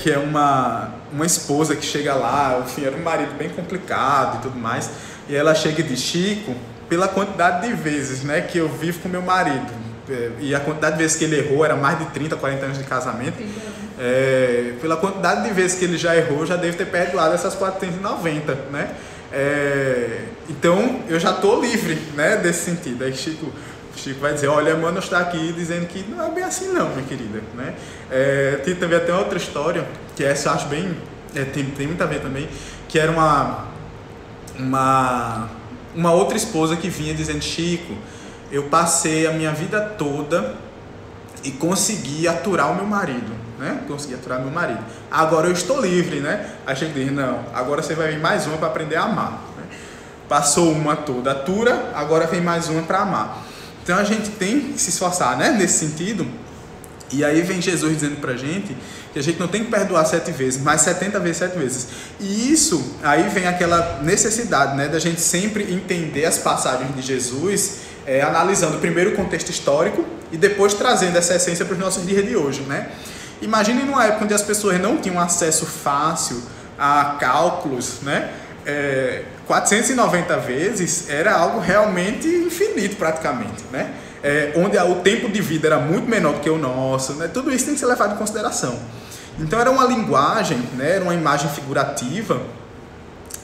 [SPEAKER 1] que é uma esposa que chega lá, enfim, era um marido bem complicado e tudo mais, e ela chega e diz: Chico, pela quantidade de vezes, né, que eu vivo com meu marido, e a quantidade de vezes que ele errou, era mais de 30, 40 anos de casamento, pela quantidade de vezes que ele já errou, já deve ter perdoado essas 490, né? Então eu já estou livre, né, desse sentido. Aí Chico vai dizer: olha, Emmanuel está aqui dizendo que não é bem assim não, minha querida, né? Tem também até outra história, que essa eu acho bem, tem muito a ver também, que era uma outra esposa que vinha dizendo: Chico, eu passei a minha vida toda e consegui aturar o meu marido, né? Consegui aturar meu marido. Agora eu estou livre, né? Aí Chico diz: não, agora você vai vir mais uma para aprender a amar, né? Passou uma toda, atura, agora vem mais uma para amar. Então a gente tem que se esforçar, né, nesse sentido. E aí vem Jesus dizendo pra gente que a gente não tem que perdoar 7 vezes, mas 70 vezes 7 vezes. E isso, aí vem aquela necessidade, né, da gente sempre entender as passagens de Jesus, analisando primeiro o contexto histórico e depois trazendo essa essência para os nossos dias de hoje, né? Imagine numa época onde as pessoas não tinham acesso fácil a cálculos, né? 490 vezes era algo realmente infinito praticamente, né? Onde o tempo de vida era muito menor do que o nosso, né? Tudo isso tem que ser levado em consideração. Então era uma linguagem, né? Era uma imagem figurativa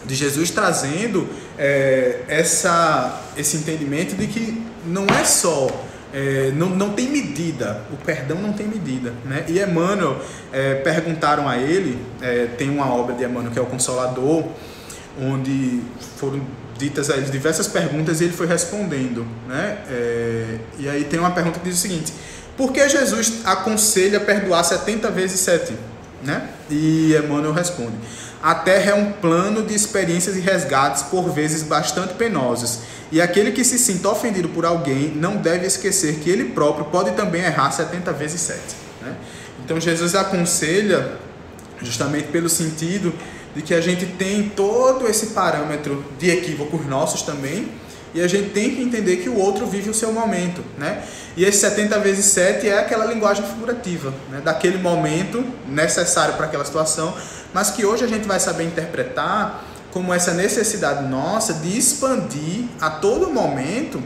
[SPEAKER 1] de Jesus trazendo esse entendimento de que não é só, não tem medida, o perdão não tem medida, né? E Emmanuel, perguntaram a ele, tem uma obra de Emmanuel que é o Consolador, onde foram ditas a ele diversas perguntas e ele foi respondendo, né? E aí tem uma pergunta que diz o seguinte: por que Jesus aconselha perdoar 70 vezes 7? Né? E Emmanuel responde: a Terra é um plano de experiências e resgates por vezes bastante penosos, e aquele que se sinta ofendido por alguém não deve esquecer que ele próprio pode também errar 70 vezes 7. Né? Então Jesus aconselha justamente pelo sentido de que a gente tem todo esse parâmetro de equívocos nossos também, e a gente tem que entender que o outro vive o seu momento, né? E esse 70 vezes 7 é aquela linguagem figurativa, né? Daquele momento necessário para aquela situação, mas que hoje a gente vai saber interpretar como essa necessidade nossa de expandir a todo momento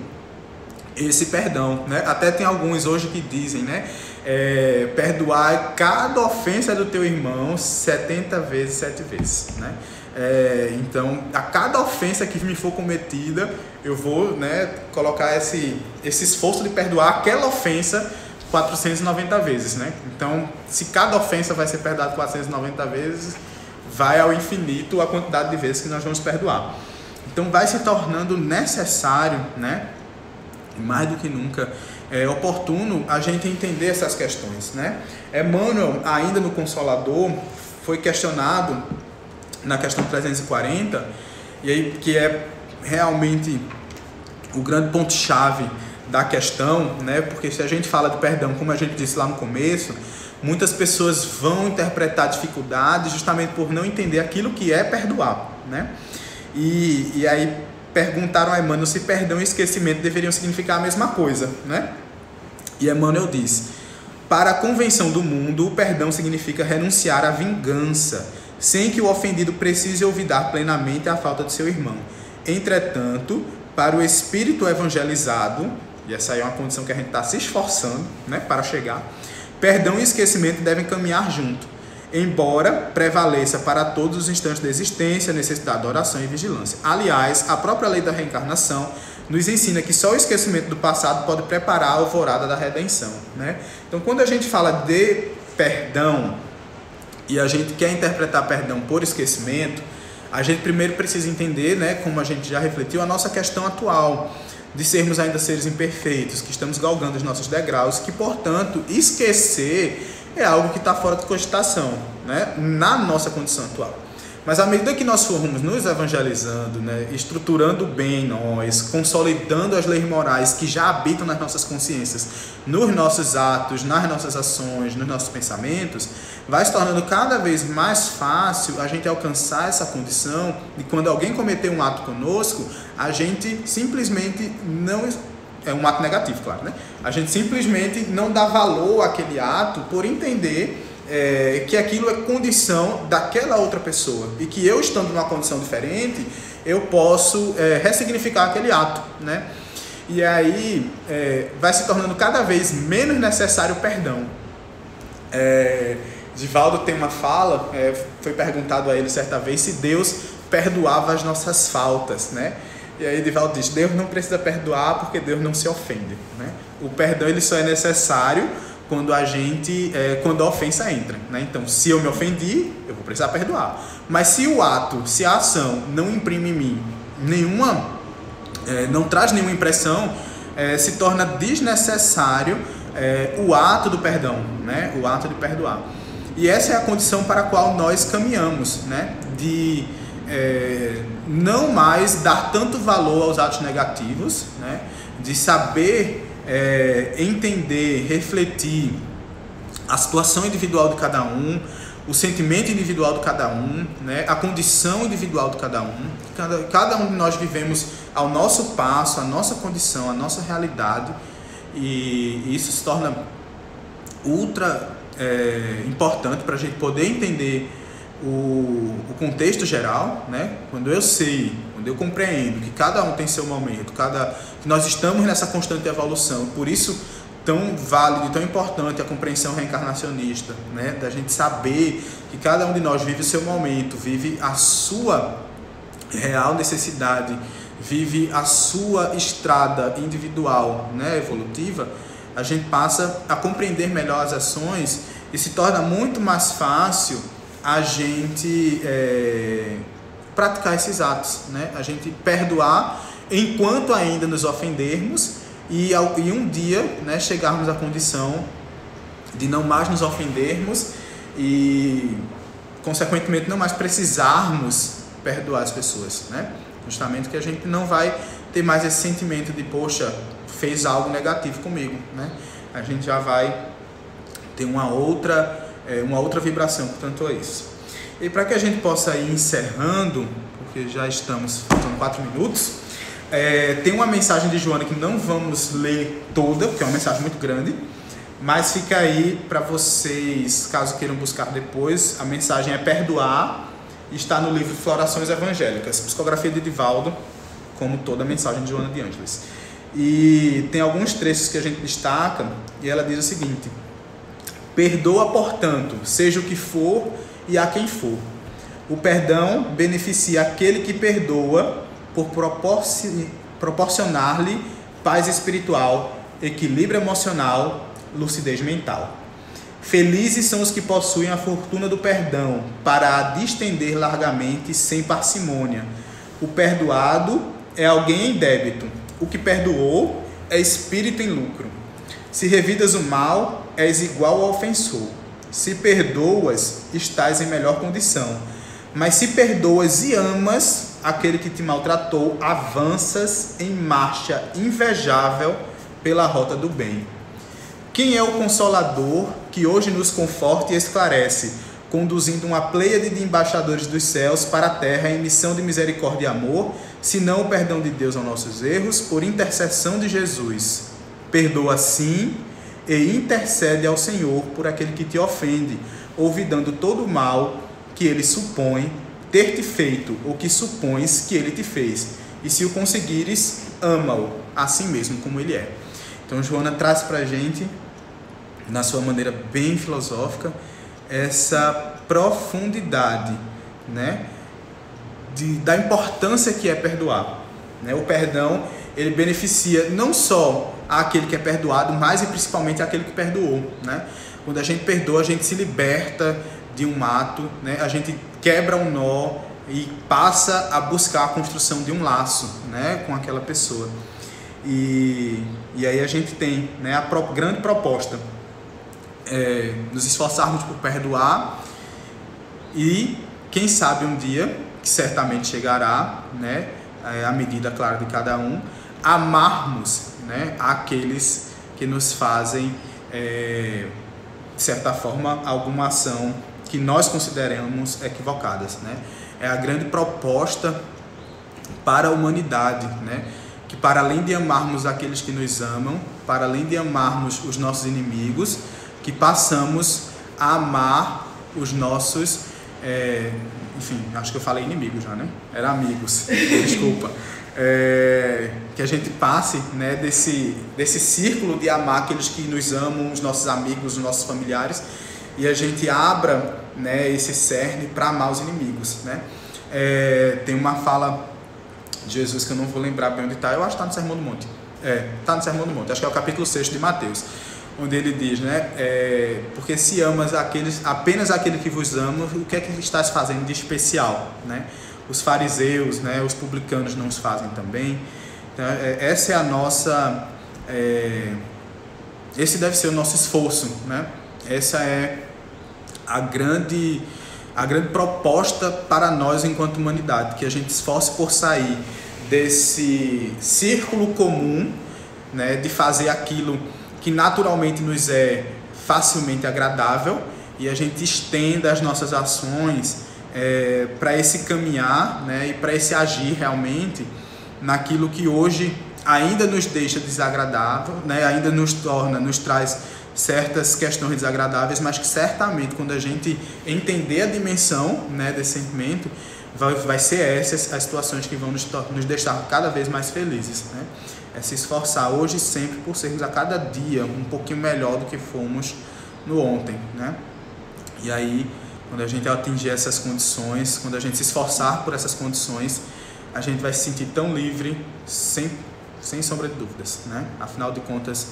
[SPEAKER 1] esse perdão, né? Até tem alguns hoje que dizem, né? Perdoar cada ofensa do teu irmão 70 vezes 7 vezes, né? Então, a cada ofensa que me for cometida, eu vou, né, colocar esse esforço de perdoar aquela ofensa 490 vezes, né? Então, se cada ofensa vai ser perdoada 490 vezes, vai ao infinito a quantidade de vezes que nós vamos perdoar. Então, vai se tornando necessário, né, mais do que nunca, oportuno a gente entender essas questões, né? Emmanuel, ainda no Consolador, foi questionado na questão 340, e aí que é realmente o grande ponto-chave da questão, né? Porque se a gente fala de perdão, como a gente disse lá no começo, muitas pessoas vão interpretar dificuldades justamente por não entender aquilo que é perdoar, né? E aí perguntaram a Emmanuel se perdão e esquecimento deveriam significar a mesma coisa, né? E Emmanuel diz: para a convenção do mundo, o perdão significa renunciar à vingança, sem que o ofendido precise olvidar plenamente a falta de seu irmão. Entretanto, para o espírito evangelizado, e essa aí é uma condição que a gente está se esforçando, né, para chegar, perdão e esquecimento devem caminhar junto, embora prevaleça para todos os instantes da existência a necessidade de oração e vigilância. Aliás, a própria lei da reencarnação nos ensina que só o esquecimento do passado pode preparar a alvorada da redenção, né? Então, quando a gente fala de perdão e a gente quer interpretar perdão por esquecimento, a gente primeiro precisa entender, né, como a gente já refletiu, a nossa questão atual de sermos ainda seres imperfeitos, que estamos galgando os nossos degraus, que, portanto, esquecer é algo que está fora de cogitação, né, na nossa condição atual. Mas à medida que nós formos nos evangelizando, né, estruturando bem nós, consolidando as leis morais que já habitam nas nossas consciências, nos nossos atos, nas nossas ações, nos nossos pensamentos, vai se tornando cada vez mais fácil a gente alcançar essa condição de quando alguém cometer um ato conosco, a gente simplesmente não... É um ato negativo, claro, né? A gente simplesmente não dá valor àquele ato por entender que aquilo é condição daquela outra pessoa e que eu, estando numa condição diferente, eu posso ressignificar aquele ato, né? E aí vai se tornando cada vez menos necessário o perdão. Divaldo tem uma fala, foi perguntado a ele certa vez se Deus perdoava as nossas faltas, né? E aí Divaldo diz: Deus não precisa perdoar porque Deus não se ofende, né? O perdão ele só é necessário quando quando a ofensa entra, né? Então, se eu me ofendi, eu vou precisar perdoar. Mas se o ato, se a ação não imprime em mim não traz nenhuma impressão, se torna desnecessário o ato do perdão, né? O ato de perdoar. E essa é a condição para a qual nós caminhamos, né? De não mais dar tanto valor aos atos negativos, né? De saber entender, refletir a situação individual de cada um, o sentimento individual de cada um, né? A condição individual de cada um. Cada um de nós vivemos ao nosso passo, a nossa condição, a nossa realidade, e isso se torna ultra importante para a gente poder entender o contexto geral, né? Quando eu compreendo que cada um tem seu momento, que nós estamos nessa constante evolução, por isso tão válido e tão importante a compreensão reencarnacionista, né? Da gente saber que cada um de nós vive o seu momento, vive a sua real necessidade, vive a sua estrada individual, né? Evolutiva. A gente passa a compreender melhor as ações e se torna muito mais fácil a gente praticar esses atos, né? A gente perdoar enquanto ainda nos ofendermos e um dia, né, chegarmos à condição de não mais nos ofendermos e, consequentemente, não mais precisarmos perdoar as pessoas, né? Justamente que a gente não vai ter mais esse sentimento de, poxa, fez algo negativo comigo, né? A gente já vai ter uma outra vibração, portanto, é isso. E para que a gente possa ir encerrando, porque já estamos faltando 4 minutos, tem uma mensagem de Joana que não vamos ler toda, porque é uma mensagem muito grande, mas fica aí para vocês, caso queiram buscar depois. A mensagem é Perdoar, está no livro Florações Evangélicas, psicografia de Divaldo, como toda a mensagem de Joana de Ângeles. E tem alguns trechos que a gente destaca, e ela diz o seguinte: perdoa, portanto, seja o que for e a quem for. O perdão beneficia aquele que perdoa por proporcionar-lhe paz espiritual, equilíbrio emocional, lucidez mental. Felizes são os que possuem a fortuna do perdão, para a distender largamente sem parcimônia. O perdoado é alguém em débito. O que perdoou é espírito em lucro. Se revidas o mal, és igual ao ofensor. Se perdoas, estás em melhor condição. Mas se perdoas e amas aquele que te maltratou, avanças em marcha invejável pela rota do bem. Quem é o Consolador que hoje nos conforta e esclarece, conduzindo uma pleiade de embaixadores dos céus para a terra em missão de misericórdia e amor, senão o perdão de Deus aos nossos erros, por intercessão de Jesus? Perdoa sim e intercede ao Senhor por aquele que te ofende, olvidando todo o mal que ele supõe ter-te feito, ou que supões que ele te fez. E se o conseguires, ama-o, assim mesmo como ele é. Então Joana traz para a gente, na sua maneira bem filosófica, essa profundidade, né, da importância que é perdoar. né? O perdão, ele beneficia não só aquele que é perdoado, mas e principalmente aquele que perdoou, né? Quando a gente perdoa, a gente se liberta de um ato, né? A gente quebra um nó e passa a buscar a construção de um laço, né, com aquela pessoa. E aí a gente tem, né, a grande proposta, nos esforçarmos por perdoar e, quem sabe um dia, que certamente chegará, né, à medida, claro, de cada um, amarmos, né, aqueles que nos fazem, de certa forma, alguma ação que nós consideramos equivocadas, né? É a grande proposta para a humanidade, né? Que para além de amarmos aqueles que nos amam, para além de amarmos os nossos inimigos, que passamos a amar os nossos, enfim, acho que eu falei inimigos já, né? Era amigos, desculpa. Que a gente passe, né, desse círculo de amar aqueles que nos amam, os nossos amigos, os nossos familiares, e a gente abra, né, esse cerne para amar os inimigos, né? Tem uma fala de Jesus que eu não vou lembrar bem onde está, eu acho que está no Sermão do Monte. Está no Sermão do Monte, acho que é o capítulo 6 de Mateus, onde ele diz, né, porque se amas apenas aquele que vos ama, o que é que estás fazendo de especial, né? Os fariseus, né, os publicanos não os fazem também. Então, essa é a nossa, esse deve ser o nosso esforço, né? Essa é a grande proposta para nós enquanto humanidade, que a gente esforce por sair desse círculo comum, né, de fazer aquilo que naturalmente nos é facilmente agradável, e a gente estenda as nossas ações para esse caminhar, né, e para esse agir realmente naquilo que hoje ainda nos deixa desagradável, né, ainda nos traz certas questões desagradáveis, mas que certamente quando a gente entender a dimensão, né, desse sentimento, vai ser essas as situações que vão nos deixar cada vez mais felizes, né? É se esforçar hoje e sempre por sermos a cada dia um pouquinho melhor do que fomos no ontem, né? E aí, quando a gente atingir essas condições, quando a gente se esforçar por essas condições, a gente vai se sentir tão livre, sem sombra de dúvidas, né? Afinal de contas,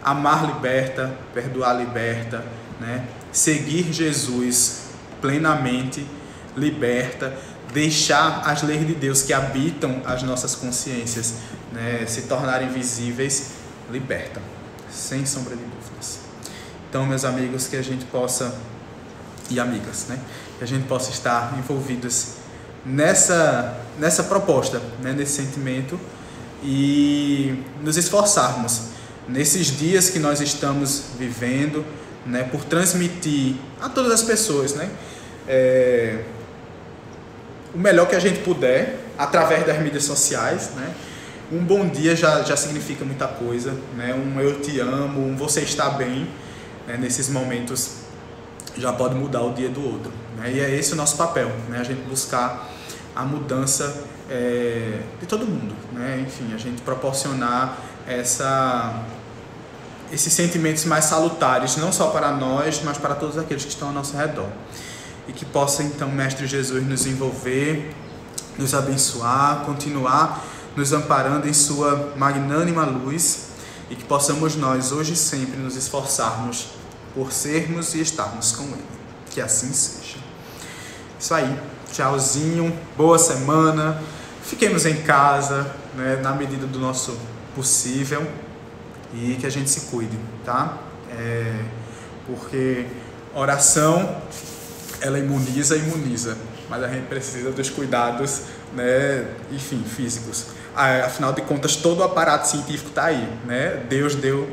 [SPEAKER 1] amar liberta, perdoar liberta, né? Seguir Jesus plenamente liberta, deixar as leis de Deus que habitam as nossas consciências, né, se tornarem visíveis, liberta, sem sombra de dúvidas. Então, meus amigos, que a gente possa, e amigas, né, que a gente possa estar envolvidos nessa proposta, né, nesse sentimento, e nos esforçarmos nesses dias que nós estamos vivendo, né, por transmitir a todas as pessoas, né, o melhor que a gente puder através das mídias sociais, né. Um bom dia já significa muita coisa, né, um eu te amo, um você está bem, né, nesses momentos já pode mudar o dia do outro, né, e é esse o nosso papel, né, a gente buscar a mudança de todo mundo, né, enfim, a gente proporcionar esses sentimentos mais salutares, não só para nós, mas para todos aqueles que estão ao nosso redor. E que possa, então, Mestre Jesus nos envolver, nos abençoar, continuar nos amparando em sua magnânima luz, e que possamos nós, hoje e sempre, nos esforçarmos por sermos e estarmos com Ele. Que assim seja. Isso aí. Tchauzinho, boa semana. Fiquemos em casa, né, na medida do nosso possível. E que a gente se cuide, tá? Porque oração, ela imuniza, mas a gente precisa dos cuidados, né, enfim, físicos. Afinal de contas, todo o aparato científico está aí, né? Deus deu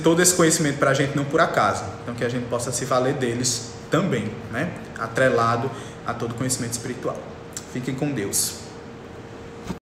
[SPEAKER 1] todo esse conhecimento para a gente, não por acaso. Então, que a gente possa se valer deles também, né? Atrelado a todo conhecimento espiritual. Fiquem com Deus.